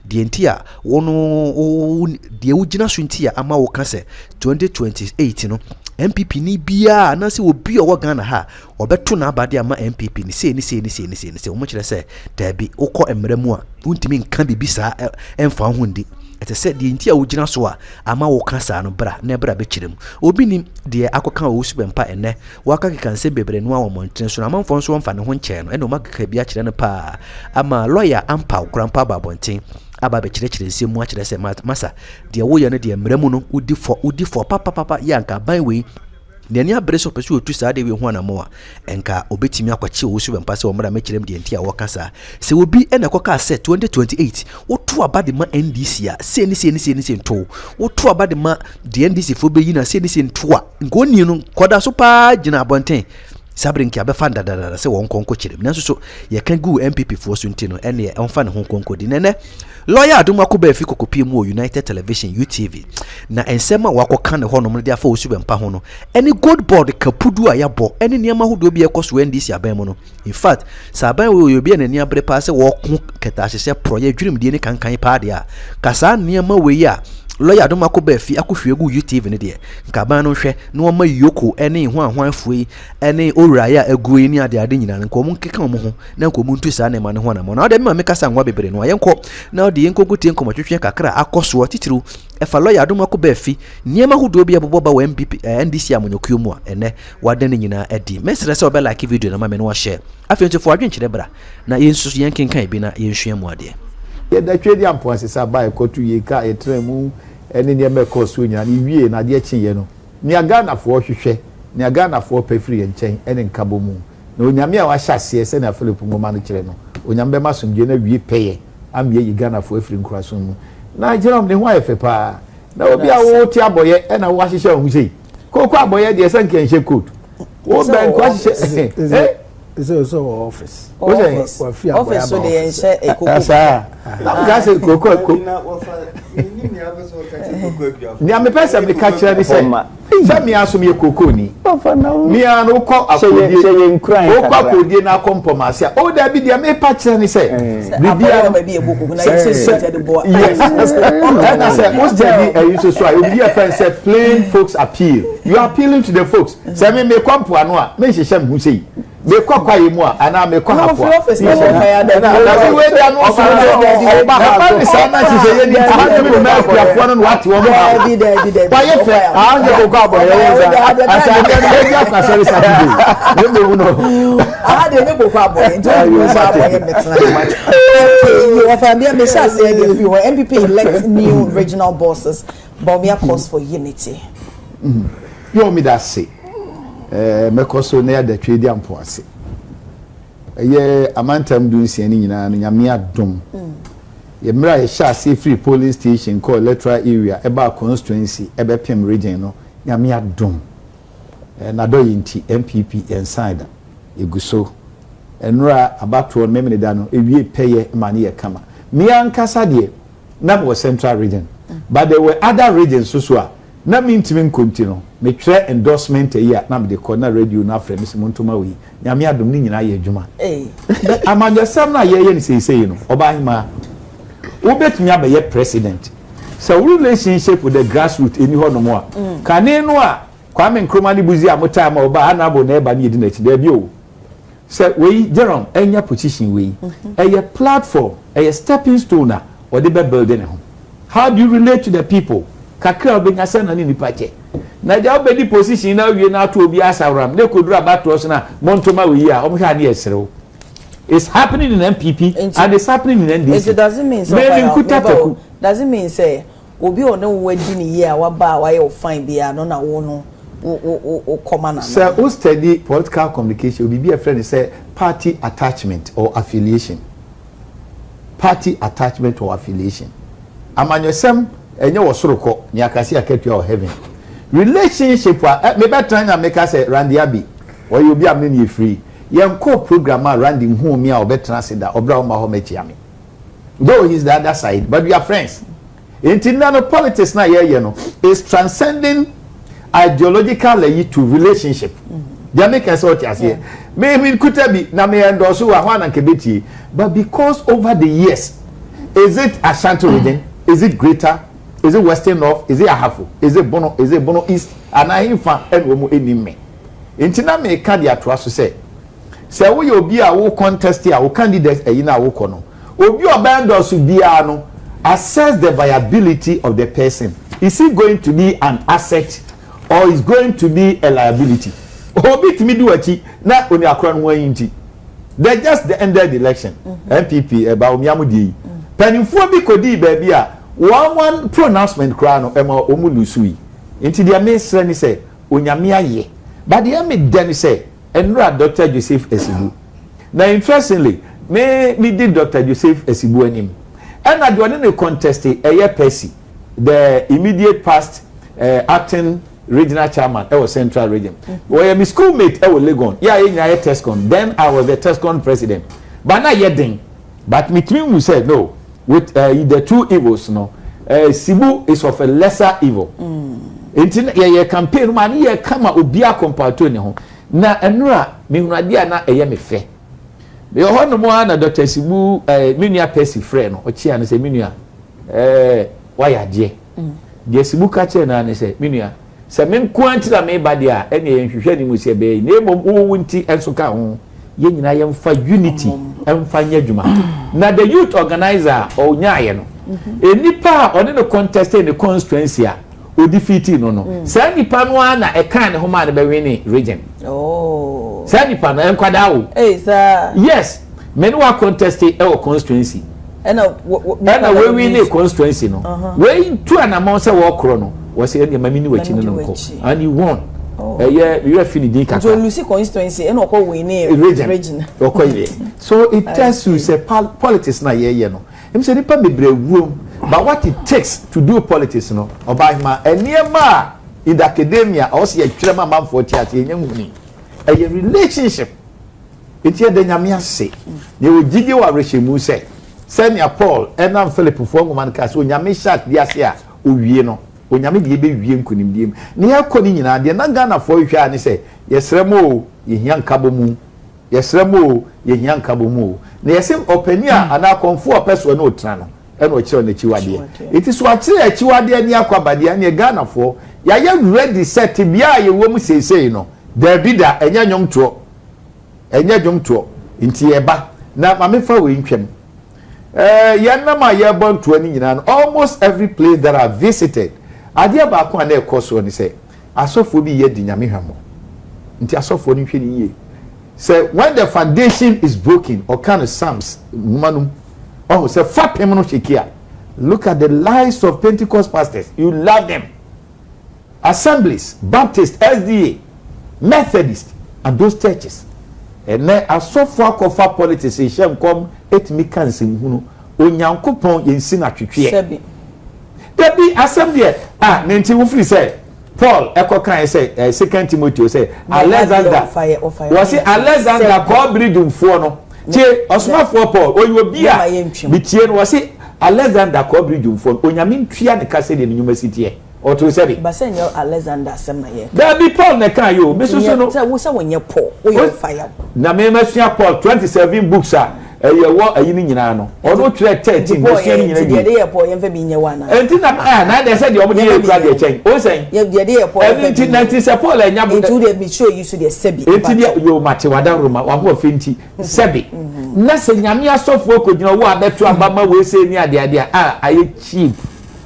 die ntia wono die wugina so ntia ama wo ka se 2028 no MPP ni bia na se obi o Ghana ha obeto na abade ama MPP ni se o mo kire se dabi ukọ emre mu a untimi nka bibi sa emfa ho ndi ete se die ntia wugina so a ama wo ka sa no bra na bra be kirem obi ni de akoka wo subempa ene waka kan se bebre no a wo monten so na manfo so mfa ne ho nche no ene o makaka bia kire no pa ama lawyer ampa ukrampa babonten aba be kire nsemu a kire se masa de wo ye no de mremu no udi for papa ya nka ban we nani abreso pesu otu sa de we ho na mo a enka obetimi akwachi wo su bempa se o mra mekirem de ntia wo kasa se obi ena koka se 2028 wotu abade ma NDC a se ni nto wotu abade ma de NDC fo be yi na se ni nto a ngoni no koda so pa gina abonten sabrinki abefa ndadada se won konko kirem nanso so ye kan gu MPP fo so ntino ene e onfa ne ho konko di nene lawyer adum akoba afi kokopi mu United Television UTV na ensema wakoka ne ho no de afa osubempa ho no ene GOLDBOD kapudu ayabo ene niam ahodo bi ekoso NDC aban mu no in fact saban we obi ene ni abre pa se wo ko keta hye proye dwirim die ne kankan pa de a kasa niam we ya lawyer adum akoba afi akohwegu UTV ne de nkaban no hwe na wo ma yoko ene ho ahwanfui ene owraya aguyi ni ade nyina nko mu nkeka mo ho na nko mu ntu sa na ma ne ho na mo na ode me kasa nwa bebre no ayenko na ode yenko gutie nko matwetwe kakra akoso titiru efa lawyer adum akoba afi niam ahodo bi abobo ba MPP NDC amonyokuo mu a ene wadane nyina adi mesre se obe like video na ma me no share afenso fo adwenkyere bra na yensu yenkenkan bi na yenhwea mu ade ye da twedi ampo asesa ba ekotu ye ka etremu ene ne me koso nyina ni wie na de kyenye no ni Ghana fo hwehwe ni Ghana fo pefiri nchen ene nkabo mu na onyame a wahyase se na Philip ngoma no kire no onyame be masomdie na wie peye amye yi Ghana fo afiri nkuraso mu na Jerome ne ho ayefe pa na obi a wo ti aboye ena wo ahyehye ho sei koko aboye de se nke nhye coat wo ben ko ahyehye so office so de enche ekoko asa na ga se koko ni am pesa me ka kire ni se mi aso me koko ni mi an wo ko akodi na kompomase o da bi dia me pa kire ni se bibia ba bi eboko na se de boa na se most dey you so I obi a friend say plain folks appeal you are appealing to the folks say me kompo ano a me hyehyem hu sei me kwakwa yi mu a ana me kwa hapo na we we dia no so o ba ha ni sa na hyehyem ni ma me me kwafo no what wo mo ba ye fe a nje ko kwa bo ye asa de dia kwa so sa bi we no a de ne ko kwa bo nto you sa bo ye metra you of ambia me sa say the few MPP elect new regional bosses but we are cause for unity you me that say mekoso na ya da twedi ampo ase ye amantam du nsia ni nyina no nyame adom ye mra ye sha say free polling station called electoral area eba constituency ebe pem region no nyame adom na do yinti MPP inside eguso enra abato on memene da no ewie peye mane ye kama me ankasa de na mo central region but there were other regions so a na mintimi nkontino me try endorsement here na me de corner radio na frame se montoma wi nyame adom ni nyina ye adwuma amanyasam na ye ni sei no oba hima wo betumi abaye president so relationship with the grassroots any ho no mo a kane no a Kwame Nkrumah ni buzi amota ma oba anabo na eba ni edi na ti da bi o so we Jerome enya position we eye platform eye stepping stone a or the building ho how do you relate to the people kakra obenya sana ni nipa che na ja obedi position na wie na to obi asawram ne kodura bato so na montoma we a omhwa na yeserew it's happening in MPP and it's happening in NDC it doesn't mean so doesn't mean say obi o no wadi ni ye a waba wa ye fine bia no na wo no o command so who study political communication obi be a friend say party attachment or affiliation amanyosem enye wosoroko ni akasi aketua o heaven relationship me better na make us Randy Abi or you be am ni free yenko program a Randy hu me a obetra se da obra o ma ho mechi ame though he's the other side but we are friends Internal politics na ye no is transcending ideological to relationship. They make us out as here. Maybe could be na me endorse one and kebeti, but because over the years, is it Ashanti region? Is it greater? Is it Western North? Is it Ahafo? Is it Bono? Is it Bono East? And I infa and womu enime. Intina me can dia to say. Say we obi a wo contest here, wo candidates e na wo kono. Obi obendo so bia no assess the viability of the person. Is he going to be an asset or is going to be a liability? Obi timi do achi na oni akra no yinti. They just the ended the election. MPP eba omiamu di. Penifo bi kodi baby a one pronouncement kra no ema omu lusui. Inti dia me sre ni say onyame aye. But dia me den say enra Dr. Joseph Esibu. Now interestingly, me did Dr. Joseph Esibu anim. And I do any contest Percy, the immediate past acting regional chairman of Central Region. Where my schoolmate Legon. Yeah, I Tescon. Then I was the Tescon president. But not yet then. But me said no. With the two evils, no. Sibu is of a lesser evil. Inti campaign man ye kama obia compared to ne ho. Na enura me hunadia na me fe. Me ho no mo na Dr. Sibu menua Percy frɛ no ochi an sɛ menua waya de de Sibu ka che na ne sɛ menua sɛ men kwantira me ba de a ene nhwehwɛ ni mu sɛ be na emom wo nti enso ka ho ye nyina ye mfa unity emfa nya dwuma na the youth organizer o nyaaye no enipa one no contest in the constituency a o defeat no sɛ nipa no na e kan ne ho ma ne be win region sɛ nipa na enkwada wo sir yes men who are contesting our constituency and we win a constituency no we two and amount say work no was say your mammy we chin no and you won yeah you have finished ka so Lucy constituency and okọ win a region so it tells you say politics na ye no him say nipa bebre wuom but what it takes to do politics no oba ma eniema in the academia or say twema manfo tiate enyamuni a relationship. It's here the Nyamia say. They will give you a reshemu say. Send your Paul and I'm Philip for woman cast when Yami shot the Asia, Uvieno, when Yami be Vim couldn't dim. Near Conina, they're not gonna for you and say, yes, Remo, ye young Kabomu. Yes, Remo, ye young Kabomu. Near same openia and now come for a person no trano. And what you're on the Chiwadia. It is what Chiwadia near Kwabadia and ye Ghana for. Ya ready set to be a woman say, no. There be that a young tro. Enya jom to nti eba na mamefa we ntwem yanna ma ye bon to ani nyina almost every place that I visited ade ba ko na ekoso ni say asofo bi ye di nyame hwamo nti asofo ni hwe ni ye say when the foundation is broken or kind of psalms manum oh say fapem no shekia look at the lives of Pentecost pastors you love them assemblies Baptist SDA Methodist and those churches. And now, as so far cover politics, it shall come 8 meekans in Huno, Onyankopon in Sinatri. There be assembly. Nancy Woofrey said, Paul, Echo can say, 2 Timothy say, Alexander, was it Alexander called Bridge for no? Che, Osma for Paul, or you will be a Bitien, was it Alexander called Bridge for Onyamin Trian Castle in University. Or to say, Basenyo Alexander Semaye. There be Paul Nekayo, Mrs. Sono, when you Paul, or fire. Na me Messiah Paul 27 books are a yini nyinano. Or no 13 books in the airport and be in one. And I said the other graduate change. Oh, say, you have the airport 1990 Paul and Yabu to be sure you should be Sebi. You Matiwada room, one more finty, Sebi. Nothing Yamia so folk, you know what that Trabama will say near the idea. I cheap,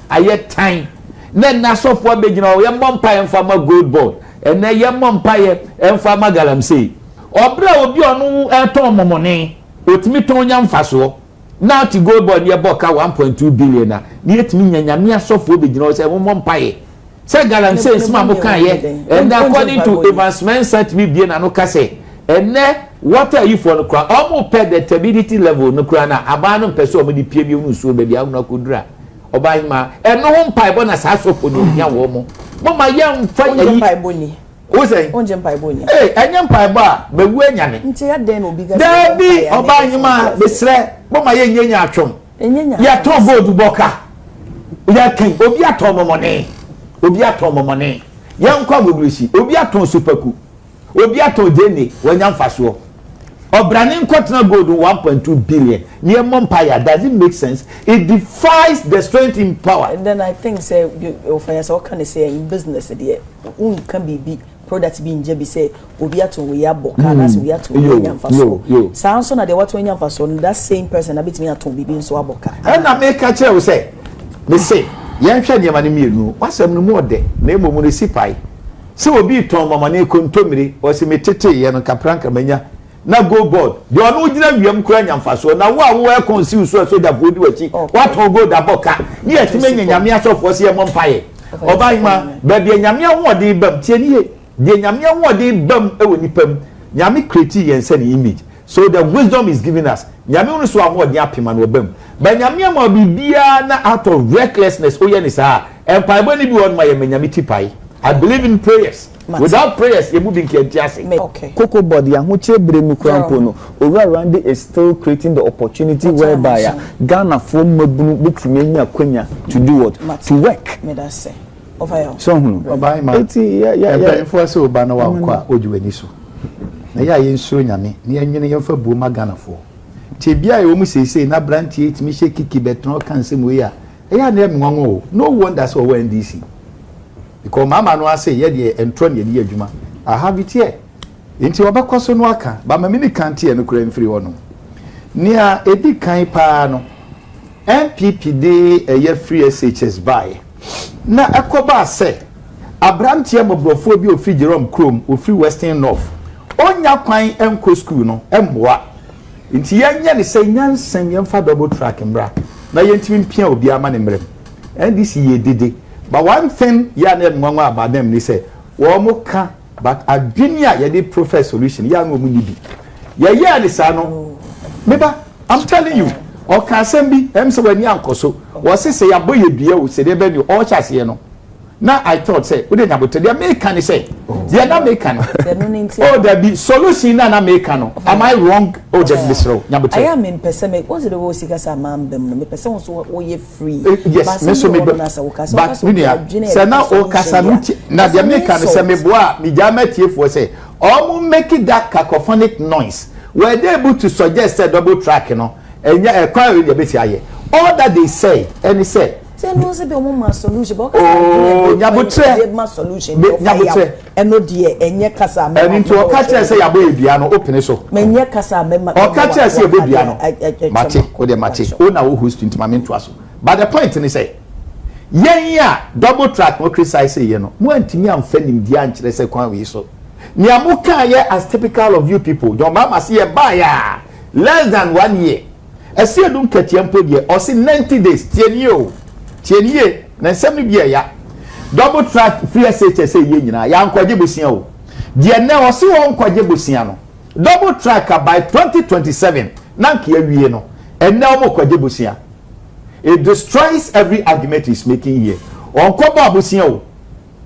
I yet time. Then na so for be gina ye mompa en fama GOLDBOD and na ye mompa ye en fama galamsey obra obi onu eton momone otimi ton nya mfaso na ti GOLDBOD ye boka 1.2 billion na yetimi nyanyame asofo be gina say mompa ye say galamsey sima mo kan ye and according to advancement set me bien na no kase and what are you for no kra omo pay the stability level no kra na abanu pese omo di pie bi unu so be dia una kodura Obaima, and no one pipe on a sasso ya woman. Mama young fine pie boni. Who say, Onjam pie boni? Eh, and young pie bar, but when yan. Until then will be there be Obaima, the sre, Mama yen yachum. And ya talk go to Boca. ya kan obi aton momone yan kwa moglisi obi aton superku obi aton deni wanya mfaso obrane nkotena gold 1.2 billion near empire. Does it make sense? It defies the strength in power. And then I think say so can I say in business there can be products being jebi say obi aton we aboka na so we aton we mfaso sound so na the what we mfaso that same person na betimi aton bibi so aboka and na make a chair say me say yan hwa niam ne mienu wasam no mu ode na emomu ne sipai se obi ton mama ne kontomire o se metete ye no kapranka manya na GOLDBOD de onu gina wiam kura nyamfaso na wo a conceal so da bodi wachi what on go da boka ni etime nyanyame asofo se ye mompaye obaima ba bia nyame ahode bam tie ni de nyame ahode bam e woni pam nyame create yen se ni image so the wisdom is given us nyame unu so ahode apema no bam ba nyame ma bibia na out of recklessness o ye ni sa empire boni bi won ma ye nyame tipai. I believe in prayers. Without prayers, you moving okay. GOLDBOD yahuche bremu krampo no. Randy is still creating the opportunity whereby Ghana from mabunu betimi anya kwanya to do what? To work. Me that say. Over so hunu. Oba ma. Yeah. For so oba na wa kwa ojuani so. Na ya yenso nyame. Ni enwene yemfa bu ma Ghana fo. Che bia e omu sese na brantie etimi hye kiki betron kansem we ya. Ya na emwanwo. No wonder so we NDC. Because mama no say ye de entron ye adwuma I have it here nti obakoso no aka ba ma mini kantie no kura mfiri wono nia edi kan pa no MPP de ye free SHS buy na akoba say abrantie mobrofo bi ofi Jerome Chrome ofi Western North onya kwan enko school no emboa nti yenye ne say nyansem yemfa double track mbra na yentimi mpia obi ama ne mrem NDC ye dede. But one thing ya na mwanwa about them they say wo ka but adwenia ya dey profess solution ya no mu nibi ya ni sa no meba I'm telling you o ka asem bi em se wani ankoso wo se ya boye dua o se de be ni o chase no na I thought say we dey nyabote dey make can say dey na make can oh there be solution na make no am I wrong oh there be so nyabote I am in person me what's the wo sika sa mam dem no me person so wo ye free yes me so me but say na o kasa na dey make can say me boa me jama tiefo say o make that cacophonic noise were they able to suggest a double track no enya e kwa we dey be aye all that they say and say no se be mo solution but nyabotre ma solution nyabotre eno de enye kasa me eni to o ka che say yabo edua no open so menye kasa me o ka che say yabo edua no mache o de mache o na wo host intimament to aso but the point ni say yen ya double track mo criticize say ye no mo antimi amfa nim dia nkire say kwan we so ni amuka ye as typical of you people don mama say ye buy ya less than 1 year ese dum katiampo de o say 90 days tienie na nsem bia ya double track free SHS ye nyina ya nkwaje bosia o de na o se won nkwaje bosia no double track by 2027 na nka awie no enne o mo kwaje bosia it destroys every argument he's making here on koba bosia o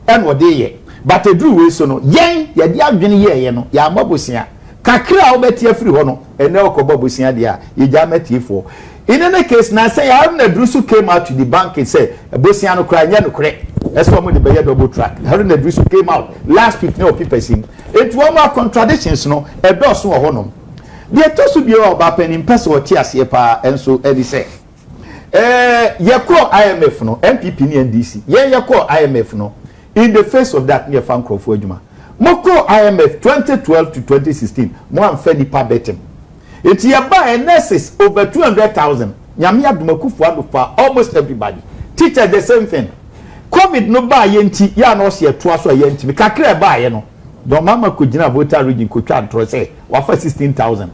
en wo de ye but edru we so no yen ye de adwene ye no ya mabosia kakra o betie free ho no enne o koba bosia de a ye ja matiefo. In any case, now say Haruna Drusu came out to the bank and said, "Bosiano cry, no correct." That's why the Bayer double track. Haruna Drusu came out last week. No people sing. It was more contradictions. No, a boss no honor. The tosu bi about pen in person or tears yepa and so Eddie say. You call IMF no MPP ni NDC. You call IMF no. In the face of that, near fan crop for Juma. Moko IMF 2012 to 2016. Mo amfe nipa betem. It's by nurses over 200,000. Nyame adumakufu ado for almost everybody. Teachers the same thing. COVID no ba yenti ya no se to so yenti. Kakra ba ye no. Don mama ko gina voter region ko twa ntro say wa for 16,000.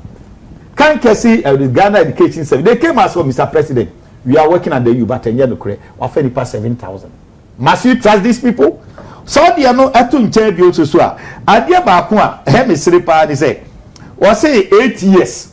Can kesi Ghana education service. They came as for Mr. President. We are working under you but enye no kure wa for nipa 7,000. Must you trust these people? So they are no atu nche bi oso so a. Ade ba ko a he me sire pa ni say. Was say 8 years.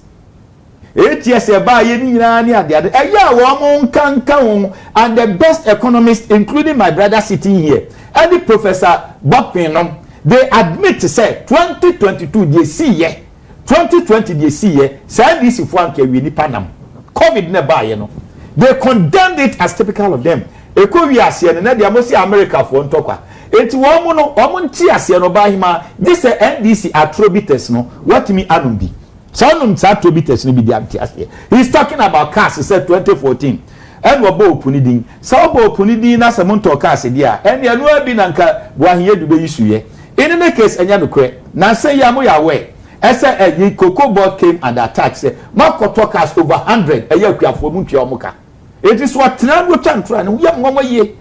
8 years eba ye ni nyina ni ade ade eya wo mo nkanka wo and the best economists including my brother sitting here and the professor Bokpinom they admit to say 2022 they see ye 2020 they see ye say this if one can we ni panam COVID ne ba ye no they condemned it as typical of them eko wi ase ne na dia mo si America fo ntokwa enti wo mo no o mo nti ase no ba hima this NDC attributors no what me anum bi so onum attributors no bi dia nti ase he's talking about cars said 2014 and wo bo opuni din so bo opuni din na se mo ntoka ase dia and ya no abi na nka bo ahye du be yisuye in the case enya no kre na say ya mo ya we ese a cocoa board came and attacked say makoto cars over 100 eya kuafo mu ntwa omuka it is what tran go tantran we am ngomo ye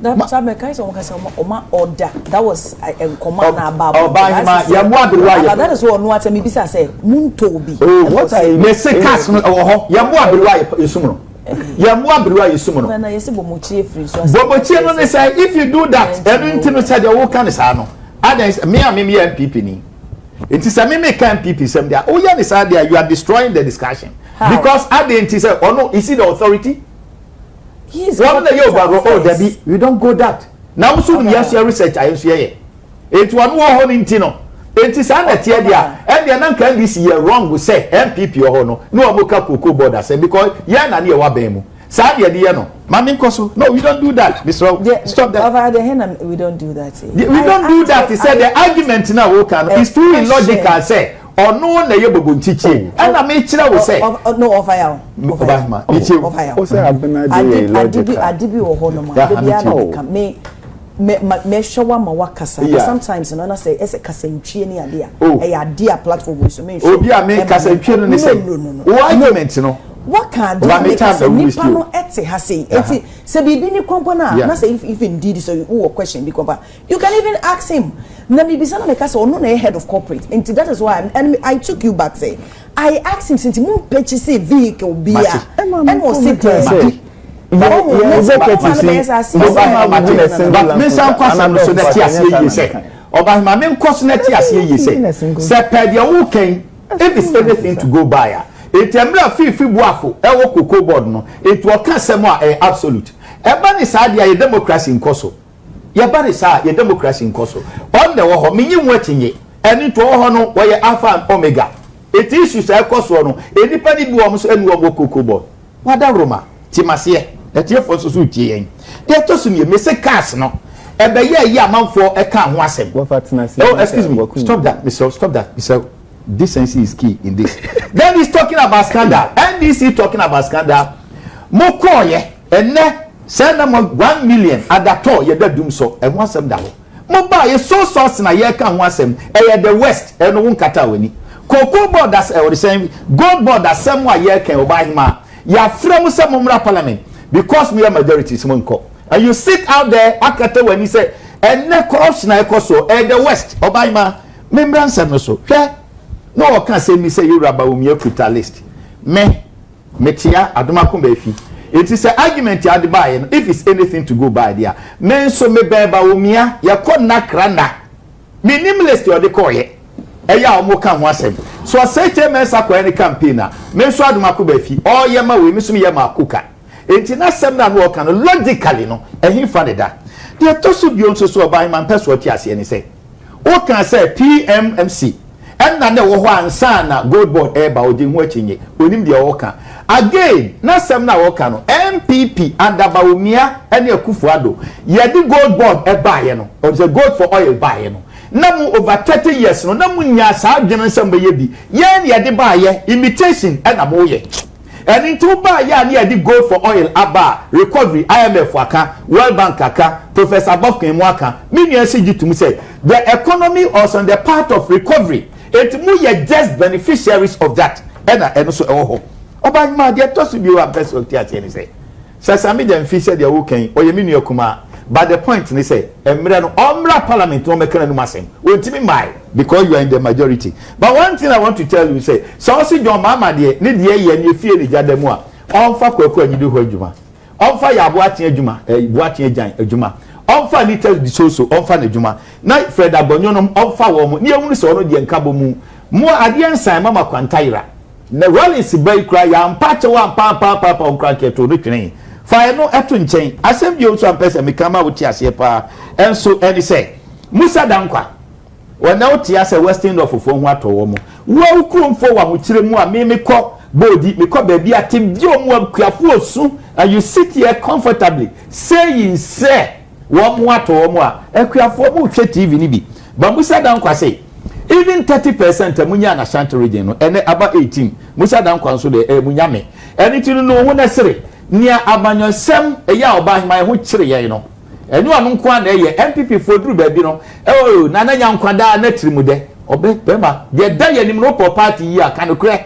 that time kai so mukasa oma order that was a command about ya mo aberuwa that is what no atemi bisa say munto bi what I me say cars no ho ya mo aberuwa yesumno ya mo aberuwa yesumno na yesi bomochie free so bomochie no ne say if you do that everything no say the wo kan sa no others me MPP ni it is a me can MPP some there oh yeah this idea you are destroying the discussion. How? Because identity say oh no is it the authority he is one of the Debbie we don't go that now so yes your research I say it one ho no it is an tie dia and the nan can this year wrong we say MPP ho no omoka cocoa board say because yeah na ne wa ban mu sa dia dia no mami nkoso no we don't do that Mr. Stop that over the hand we don't do that we don't do that he said the argument now we can is too illogical say or no na ye bobo nchichi and na me kira wo say no over ya over ma over ya o say Abena dey logical adibi wo ho no ma de bia na me showa ma wakasa sometimes no na say ese kasantwie ni ade a e ade a platform so me obi a me kasantwie no ne say wo argument no what can do nipa no ete ha say eti se bibi ni kwampo na say if indeed so you question because you can even ask him na me bisa na me kasa ono na head of corporate and that is why I took you back say I asked him since mo purchase vehicle bia and was say if it's anything to go by it emra fifi buafo e wo cocoa board no it wo ka semo a absolute e ba ni sa dia ye democracy nkoso ye ba ni sa ye democracy nkoso on the wo ho menyi nwatinye eni to wo ho no wo ye alpha and omega it issues e koso no enipa ni bi wo so enu wo cocoa board wada roma timase e tie fo so so tie yen de to so me se cars no e be ye amanfo e ka ho asem oh excuse me stop that Mr. Decency is key in this. Then he's talking about scandal. NDC talking about scandal. Mokoye and send them 1 million at that all you doom so and want some down. Moba is so sauce na ye can want some the west and no kata weni. Cocoa board that's the same gold board that somewhere ye can buy him. Ya from some parliament because we are majority smonko. And you sit out there akata when he say and ne corruption na ekoso the west obaima membrance no so. No one can say me say you raba umiekuta list. Metia adumako befi. It is an argument ya buy if it's anything to go by there. Men so me beba umia ya kona kranda. Minim list you de koye. Eya omo kan ho asem. So say men sa ko any campaigner. Men so adumako befi. O ye ma we me so me ye ma kuka. Enti na sem na no kan logically no. Ehin fa de da. De to so bi on so buy man person ti ase ni say. O kan say PMMC and na wo ho ansa na GOLDBOD eba odi ho achinye onim de wo ka again na sem na wo ka no MPP Adabawumia ene Akufuado ye di GOLDBOD eba ye no or the gold for oil buy ye no na mu over 30 years no na mu nya sa adwene nsem be ye bi ye ne ye de ba ye imitation na mo ye and into ba ye ne ye di gold for oil aba recovery IMF aka World Bank aka Professor Bofkin mu aka me nua se gitum say the economy was on the path of recovery. It mu ye just beneficiaries of that. And so oh oba ma de to so bi wa person ti ati ni say. Sammy Gyamfi said the woken or ye minu kuma but the point ni say emre no omra parliament no mekana no masem. Wontimi mai because you are in the majority. But one thing I want to tell you say so si John mama de ni de ye ni fie ni jadamu a onfa kwaku anyidu ho adwuma. Onfa ya boaten adwuma boaten agyan adwuma. Onfa ni tell the so onfa na adwuma na Fred Abonyonom onfa wo mo ni ehunu se ono de nkabo mu ade ensan mama kwantaira na Rollins boy kra ya mpache wa pa onkra keto no twene fa no eto nchen asem bi onso ampese mekama wuti ase pa enso eni say Musa Dankwa wana wuti ase Western of fo ho atowo mo wo ukromfo wa ho kire mu a me ko bodi me ko ba bi atem bi o mu akuafo osu and you sit here comfortably saying say one more to one more ekuafo mu hwe TV ni bi but musa dan kwa say even 30% amunya na Ashanti region no ene aba 18 musa dan kwa so de munya me ene ti no ho na sere nia abanyosem eya oba hima ho kire ye no enu anu kwa na ye MPP foduru ba bi no na na nya nkwada na tirimu de obe bema de da ye nim no party yi aka no kure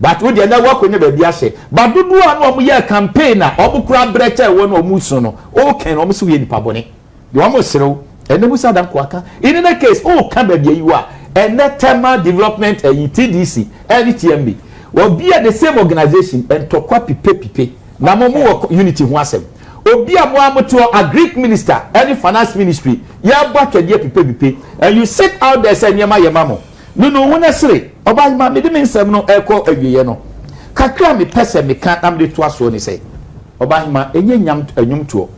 but we dey na work onye ba bi ahye but dudu anu omo ye campaign na omo kura breche wo no omo so no o ken omo so ye nipa bone de omo serew ene musa dan kwa aka in the case o ka ba bi yi wa ene tema development TDC LTMB will be at the same organization and to copy pipe na mo unity ho asem obi amo to a Greek minister any finance ministry ya ba twede pipe and you sit out there say nyema ye mamo no wona sere oba ma me de nsem no eko awiye no kakra me pese me kan am de to aso ni say oba ma enye nyam anyum to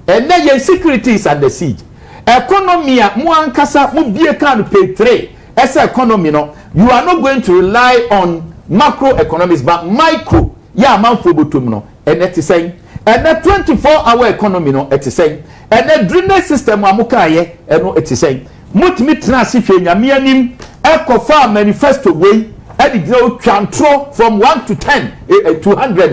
ene ye securities and the siege economy a mo ankasa mo bie kan pay 3 as economy no you are not going to rely on macroeconomics but micro ya man for botum no and it is saying and the 24-hour economy no it is saying and the drainage system amuka ye and no it is saying mutimi transition nyame anim ekofa manifesto way and it go control from 1 to 10 to 100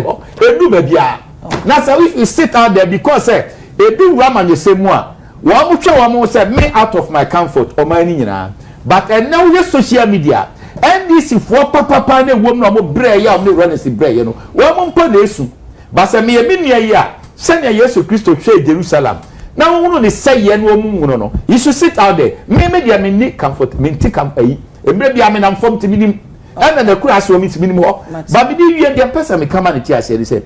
enu ba bia na so if you sit out there because ebi raman yesemu a wa mutwa wa mo say me out of my comfort o man nyina but and now your social media NDC for papa na wom na mo bre ya mo run si bre ye no wo mo mpo na esu ba se me nua ya se na Yesu Kristo hwe Jerusalem na wo no say ye no mu no you should sit out there me dia me ni comfort me ti kam ayi emre bia me na mfom ti minim and na kura so mi ti minim ho ba me di wie dia person me kama na ti ase ni say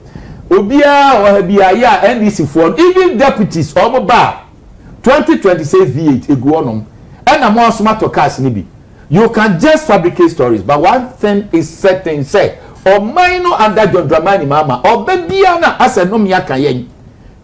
obia o ha bia ya NDC for even deputies o mo ba 2026 V8 egu onom and I'm also matter cars nibi. You can just fabricate stories, but one thing is certain: say, or minor under John Dramani Mama, or Babiana as a nomia kayen.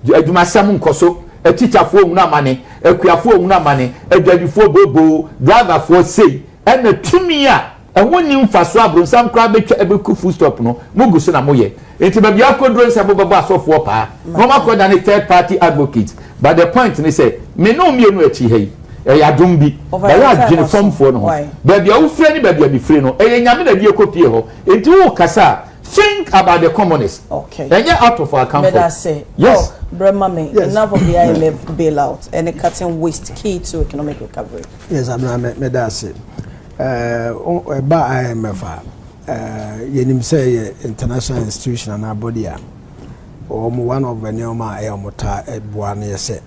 You must summon Koso, a teacher for una money, a queer for una money, a daddy for Bobo, driver for say, and a tumia, and one new for swab, some crab a food stop no, Mugusuna Moye. It's maybe I could drink some babas of wapa, no more than a third party advocate. But the point they say, me no me no hey. Ya dumbi ba ya uniform for no ba bia wo frɛ ni ba bia bi frɛ no nyame na bia kopie ho enti wo kasa think about the commoners okay and get out of our comfort yes brema me enough of the IMF bailout and cutting waste key to economic recovery yes Abena me da say ba IMF yenim say international institution and body a one of the neoma ayomota ebua na yese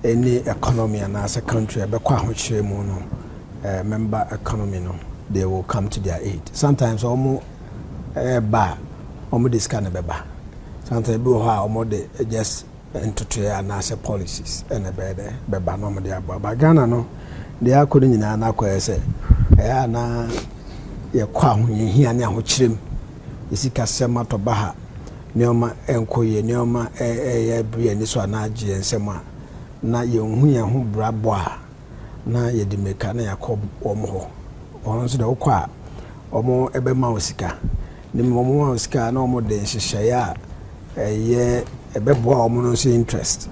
any economy and as a country member economy no they will come to their aid sometimes almost ba this kind of beba sometimes be how they just into and as policies and a better beba no they are Ghana no they are couldn't in an aqua say na ye kwa here near chim is it casema to baha neoma enkoye neoma bri ni so na gie nsema na yehu yehu brabo a na ye de meka na yakob omo ho ono so de okwa omo ebe ma osika ni omo ma osika na omo de nhyehyeye a ye ebe bo omo no so interest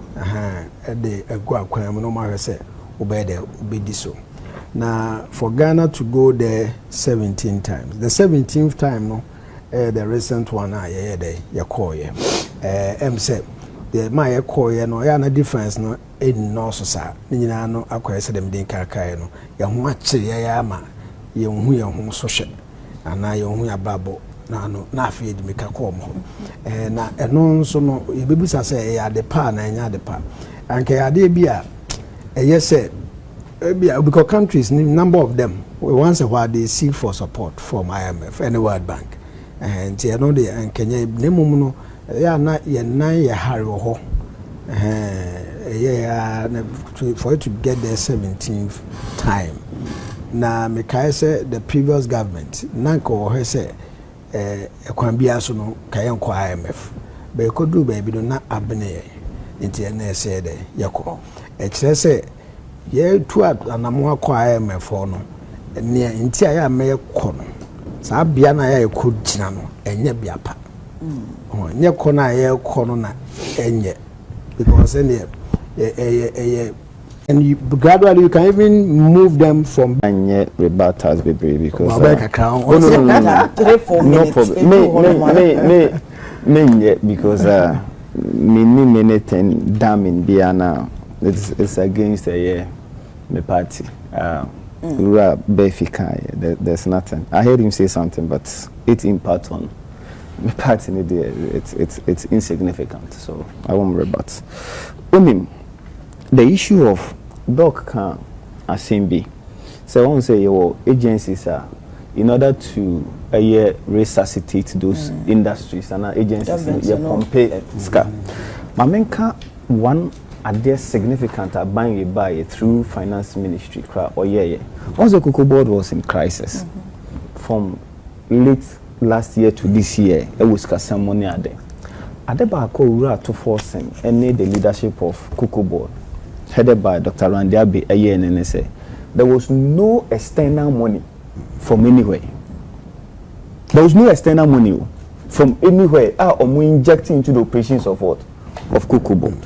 de egu akwan mu no ma hwese obede obedi so na for Ghana to go there 17 times the 17th time no the recent one ye de ye call ye say the my call ye no ya na difference no no so sa nyina no akwese dem din kaka no ye ho akire ye ama ye hu so hwe ana ye hu ya babo na no na afi de meka ko mo na eno nso no ye bebusa se ya de pa na nya de pa anke ya de bia ye say because countries number of them once a while they seek for support from IMF and the World Bank and you know the Kenya nemu no ya na ye hare ho for it to get there 17th time na mekai say the previous government nanko he say ekwambia so no kayen ko IMF be ko do baby do na Abena nti na say de yako kire say ye tu anamo ko IMF no ne nti aya me ko no sa bia na ya ko gina no enye bia pa nye kona ye kono na enye because and you, gradually you can even move them from enye rebatters baby because no problem me because many damning biana it's against my party there's nothing. I heard him say something but it impact on my party it's insignificant, so I won't rebut. The issue of dog can be so I won't say your agencies are in order to resuscitate those industries and agencies pay ska. Mamenka one idea significant buying buy through finance ministry or once the cocoa board was in crisis from late last year to this year, it was some money ade baako wura to forcing any the leadership of cocoa board headed by Dr. Randiabe and say there was no external money from anywhere. There was no external money from anywhere we injecting into the operations of what? Of cocoa board.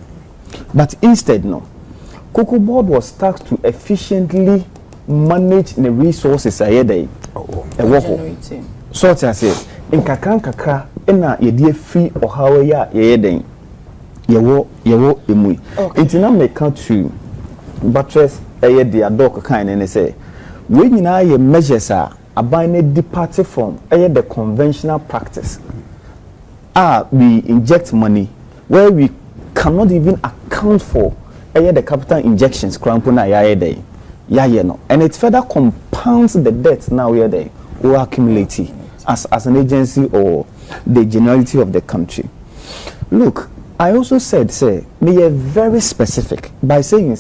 But instead, no. Cocoa board was tasked to efficiently manage the resources ahead. So I say, in kakra, ena ye free or how ya ye yewo emui. Intina make out to buttress the dog kind and say, when you measures are abiding departed from the conventional practice. We inject money where we cannot even account for the capital injections and it further compounds the debt now we are accumulating as an agency or the generality of the country. Look, I also said me are very specific by saying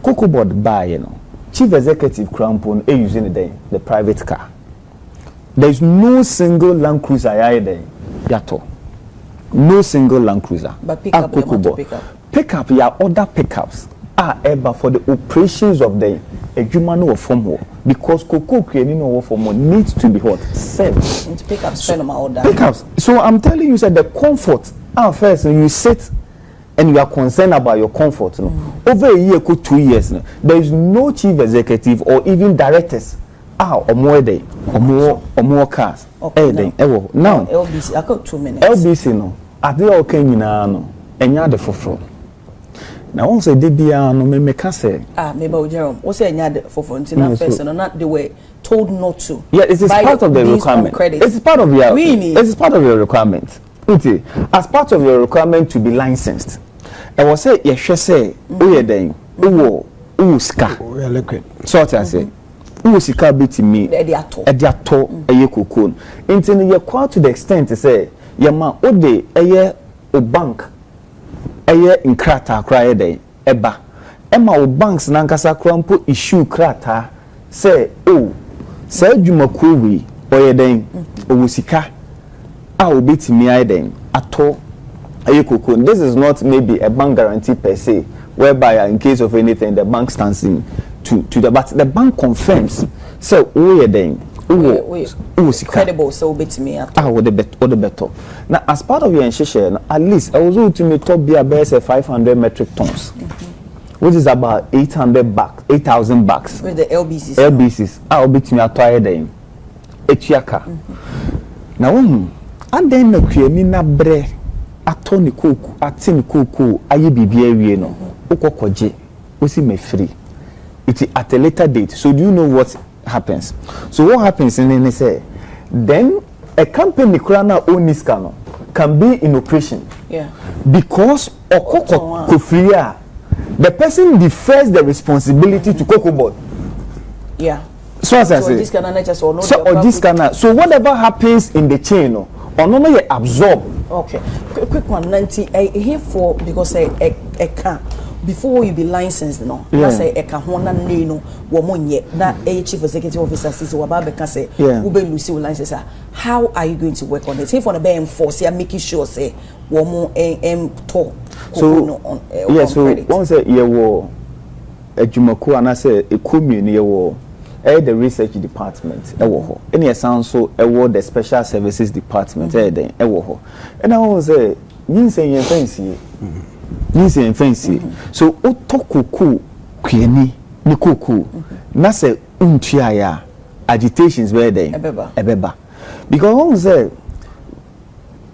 cocoa board buy chief executive Crampon using the private car. There is no single Land Cruiser yato. No single Land Cruiser. But pick up other pickups are ever for the operations of the Ejumano of Fomo because cocoa creating over Fomo needs to be what? Served. Pickups spend my order. Pickups. So I'm telling you the comfort first you sit and you are concerned about your comfort. Over a year, 2 years, there is no chief executive or even directors or more cars. Okay, now LBC, I got 2 minutes. LBC no, at the okay no, enya de foforo. Now once they be no me can say. Maybe Jerome, what's enya de foforo until first and not they were told not to. Yeah, it is part of the requirement. It's part of your really? It is part of your requirement. As part of your requirement to be licensed. I was say say ska liquid. So what I say ska bit me ediato cocoon until you quite to the extent to say your man ode o bank in krata cry day eba ema o banks nankasa krampo issue krata say say dwumakuo wi oyeden owusika bit me aiden ato this is not maybe a bank guarantee per se, whereby in case of anything the bank stands in to the but the bank confirms. So we are then credible so bit me the better. Now as part of your insurance, at least I was ultimately top be about 500 metric tons, which is about 8,000 bucks. With the LBCs. LBCs, I'll be to me at then Echiaka. Now and then no creamina bre. Atoni koku atini koku aye bibia wie no okokoje osi me free it at a later date. So do you know what happens? So what happens in any say then a company krana oniska can be in operation because okoko kofria the person defers the responsibility to cocoa board so as I say so whatever happens in the chain or no you absorb. Okay, quick one. 90 here for because a can before you be licensed no. I say a can one no woman yet that a chief executive officer says wababa can say ube lucy license. How are you going to work on it? If on a bay enforce you're making sure say woman talk. So once a year war a jumaku and I say a commune year war the research department ɛwɔ hɔ ɛne ɛsan so ɛwɔ the special services department den ɛwɔ hɔ ɛna wɔn sɛ nyinsen yɛn fancy so oto koko kweni ne koko na sɛ untua ya agitations where den ɛbɛba because wɔn sɛ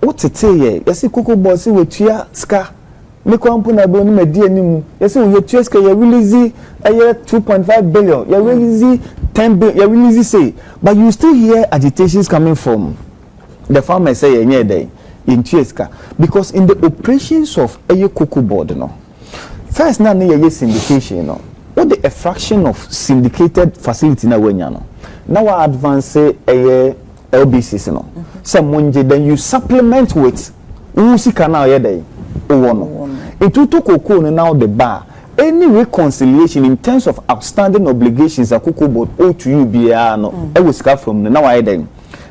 otete yɛ yɛsi koko bɔ si wetua ska me kwampu na be onima di anim yɛsi wo yetua ska yɛ release 2.5 billion yɛ release 10 billion yɛ release say but you still hear agitations coming from the farmers say yenye den in Chieska because in the operations of a cocoa board no first na ne ye syndication no what the a fraction of syndicated facility na wenya no now advance LBCs no some monje then you supplement with usika na ye dey no into to cocoa now the bar any reconciliation in terms of outstanding obligations a cocoa board owe to you bia no e will scar from now I then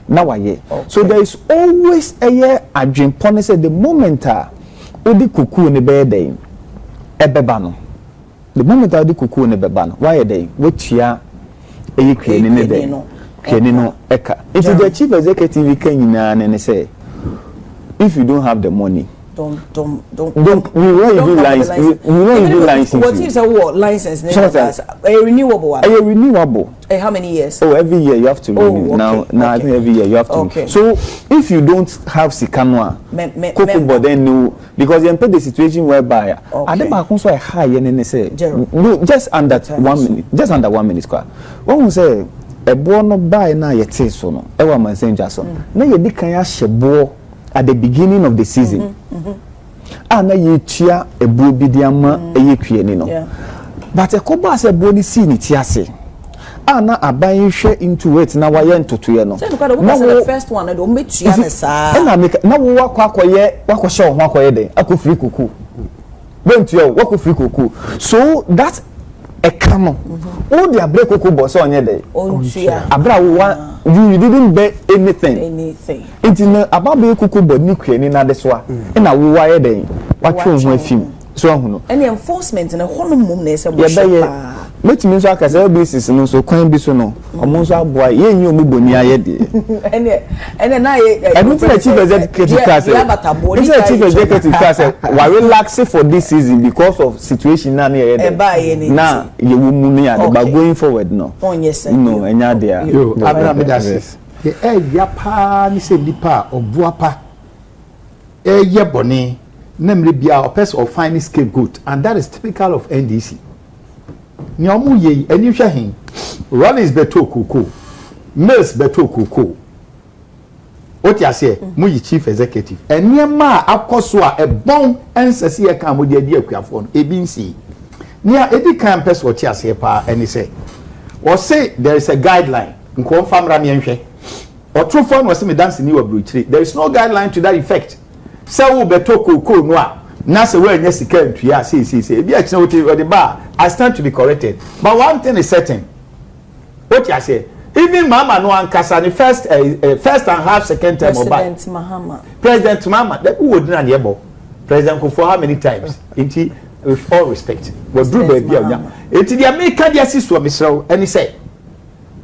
now I so there is always a year a dream policy the moment odi kuku ne be den ebeba no the moment odi kuku ne beba no why dey wetua eyi kwani ne den kwani no eka it is the chief executive kan nyina ne say if you don't have the money don't we won't do license we won't do license what is a what license a renewable one a renewable how many years every year you have to renew now I think every year you have to so if you don't have sikanwa cocoa board then no because you put the situation whereby I never also a high and say just under 1 minute just under 1 minute kwa one say a boy no buy na yete so no e wa man say so na ye di kan ya hyebo at the beginning of the season ana yetua ebuo bidiama eyekwieni no but ekoba as ebuo ni si ni tiase ana aban hwe into it na waye ntotoye no na the first one do metua na saa na make na wo wakwakoye wakwohye ho akoye den akofiri kuku bentua wakofiri kuku so that a camo all the break kuku boss on your abra you didn't bet anything it's in about be kuku board ni kwani na de so a na wo waye den watwe ho afim so ahuno any enforcement na hono mum na se bo metimi so aka say basis no so kwan bi so no omo so aboa ye nyi omu boni aye de ene na ye chief executive class chief executive class we relax for this season because of situation na ye de na ye wo mu ni ade but going forward no no enya de yo abena medasis ye ya pa ni se lipa oboa pa ye boni na mre bia a person of fine scapegoat and that is typical of NDC ni omu ye eni hwe hin Rollins beto koko Mills beto koko oti ase mu yi chief executive eniema akoso a ebon ensese ye kan mo de adi akuafo no ebi nsi ni a edi kan person oti ase pa eni say or say there is a guideline nko famra mi enhwe otrofo no se me dance ni wa brochire there is no guideline to that effect say wo beto koko no a na se we anya sika ntua say ebi a kina wote the bar I stand to be corrected but one thing is certain what you say even mama no ankasa the first and half second term President Mahama that who would na yebo President for how many times inti with all respect was do baby onya inti the America dia siso mesrew any say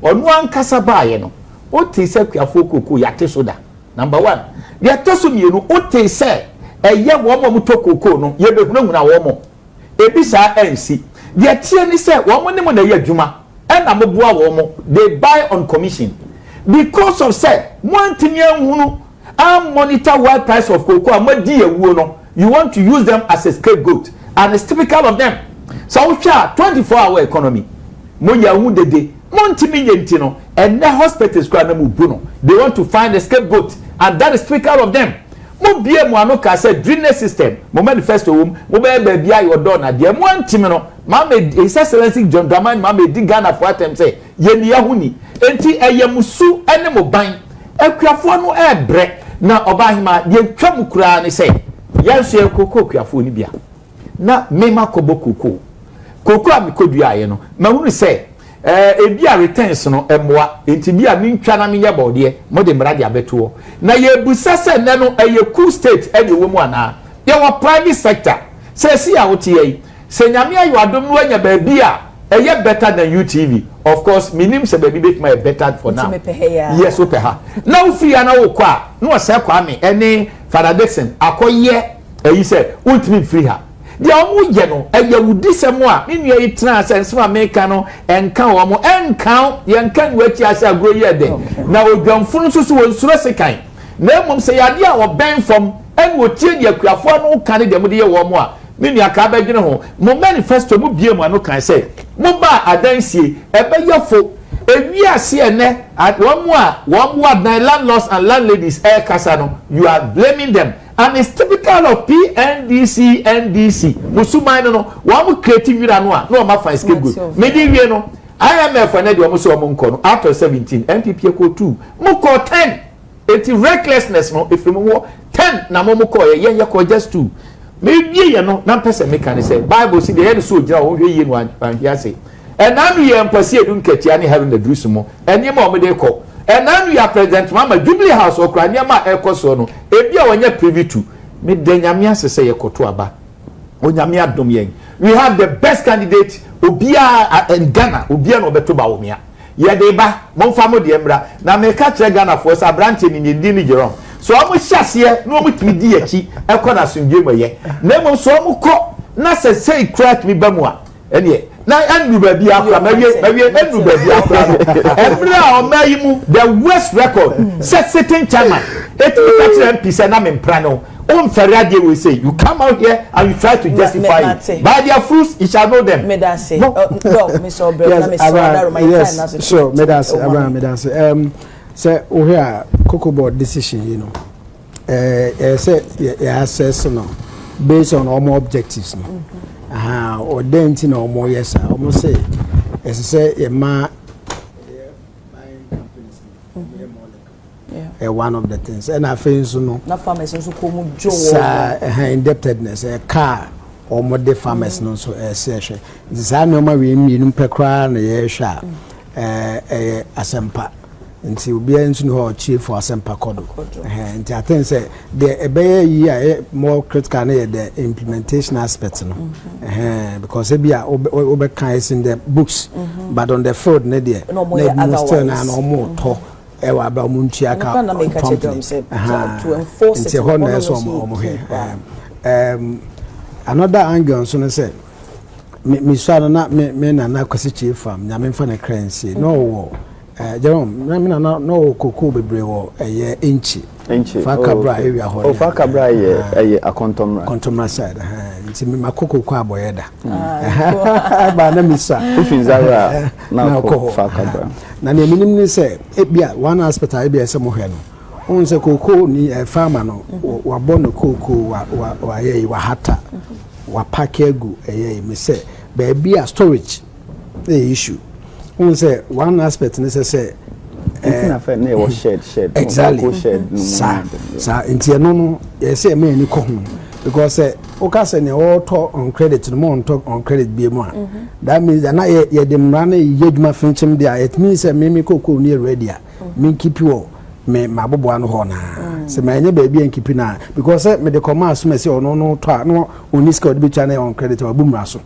onu ankasa baaye no o te say kuafo koko yate soda number 1 dia toso mienu o te say eye wo mo tokoko no ye behunu na wo mo ebi sa NC dia tie ni say wo mo ne mo na ye adwuma and na mo boa wo mo they buy on commission because of say one thing ehunu am monitor what price of cocoa am di ewu no you want to use them as a scapegoat and it's typical of them so we share 24-hour economy mo ya hu dede mo ntimi yenti no and the hospitals kwa na mo bu no they want to find a scapegoat and that is typical of them mo bie mo ano ka say drainage system mo manifesto wo mo be bia your door na de mo ntimi no ma me His Excellency John Dramani ma me di Ghana for atem say ye ni ahuni enti eyemusu ene mo ban akuafo no ebre na obahima ye twam kura ne say yanso ekoko akuafo ni bia na mema kobo koko amikodua ye no ma hunu say ebi a returns no emoa enti bia mi ntwa na me ye bode mo de mrade abeto na ye busase ne no eye cool state e de wo mu ana ye wa private sector say si a wote ye se nyame ayo adom no anya ba bia eye better than UTV of course minim se baby make my better for now yes ope ha now free ana wo kwa no se kwa me ene Father Dixon akoye eyi se ultimate free ha de omo ye no eye wudi semo a me nua yi tran sense ma meka no enka omo enka ye nka nwachi ase agro ye de na odwamfunu so won suro sekan na mom se yade a wo ben from en wo tie de akuafo no kan de mo de ye wo mo a me nua ka ba dwene ho mo manifesto mu bie mu ano kan se mo ba adansie ebe yefo ewi ase ene one more landlords and landladies kasa no you are blaming them and it's typical of NDC musuman no one creative no no ma find scapegoat me di wie no IMF na de omo so omo nko no after 17 MPP ko 2 mo ko 10 it's recklessness no if mo 10 na mo ko ye ko just 2 me wie ye no na pese me kan say Bible say the head so gira wo hwe ye no an hia say and now you are impossible to get any having the drusumo and you mom de ko and now you are president mama Jubilee House or Kraniama Ekoso no ebia wanya privy to me denyamia se ye koto aba onyamia dom yen we have the best candidate obia in Ghana obia no beto ba omia ye de ba momfa mo de emra na me ka kire Ghana for sa branch ni ndi ni Jerome so omo hyase no omo timi di achi ekona sundwe moye na mo so omo ko na se crack me ba mu a ene na anu ba bia kwa mawie anu ba bia kwa every o mayimu the worst record sitting chairman it catch MPC na me mpra no on ferrade we say you come out here and you try to justify it by their fruits you shall know them me that say no Mr. Obrel na me so that my time na so sure me that say Abraham me that say say o here GOLDBOD decision you know say assess no based on all objectives no or denti no more yes almost say as say a ma one of the things and I feel so no na farmers so come jo indebtedness a car or more the farmers no so say this I know my we minimum per crown a sha asempa nti obi ansu no chief for asempa kodo nti I think say the ebe year more critical na the implementation aspect no because e bia obe kan is in the books but on the field na there na still na no more to e wa ba mu ntia ka to enforce it another angle so no say me so na me na kwasi chief farm nya me fa na currency no Jerome, no cocoa bebre wo inchi Fakabra area ho. Oh Fakabra a contomra side. Nti me makoko kwa boyeda. Ba na misa. Ufinzara na ko Fakabra. Na ne minim ni say ebia one aspect ebia se mo hwe no. On se cocoa ni farmer no wa bono cocoa wa ye wa hata. Wa pakegu me say ba bia storage the issue. On say one aspect necessary exactly sa inti no yes me ni ko hu because say o ka say ne o to on credit no mo talk on credit be mu a that means that na ye de mra na yeduma finchim dia it means say me kokko ni ready a me keep you me mabobo ano ho na se ma nya ba bia keep na because say me de commerce me say ono no to no oniska de be channel on credit wa bumra so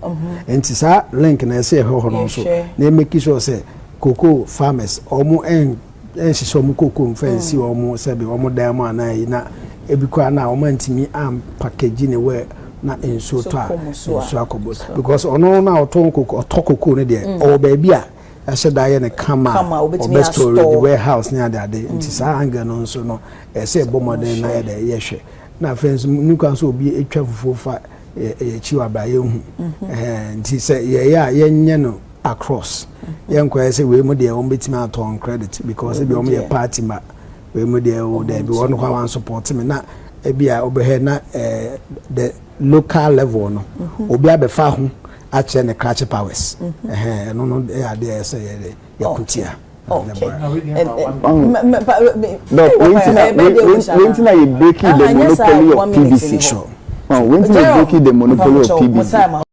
enti sa link na say ho no so na make sure say cocoa farmers omo enhyehyɛ omo cocoa fancy omo sebe omo dan mu anai na ebikwa na omo antimi am package ne we na enso to a enso akobos because ono na oton cocoa ne de o ba bia ahye da ye ne kama obetimi store the warehouse ne ade nti sa anga no nso no ese bomodern na ye de ye hwe na fence nuka so obi etwa fufufa chiwa ba ye hu nti se ye nye no across yenko say we mu de o betima aton credit because e be o me party ma we mu de o de be won kwa wan support me na e bia obehe na the local level no obi abefa ho a che ne crash powers no e ade say ye kutia okay no when you breaking the monopoly of PVC sure when you breaking the monopoly of PVC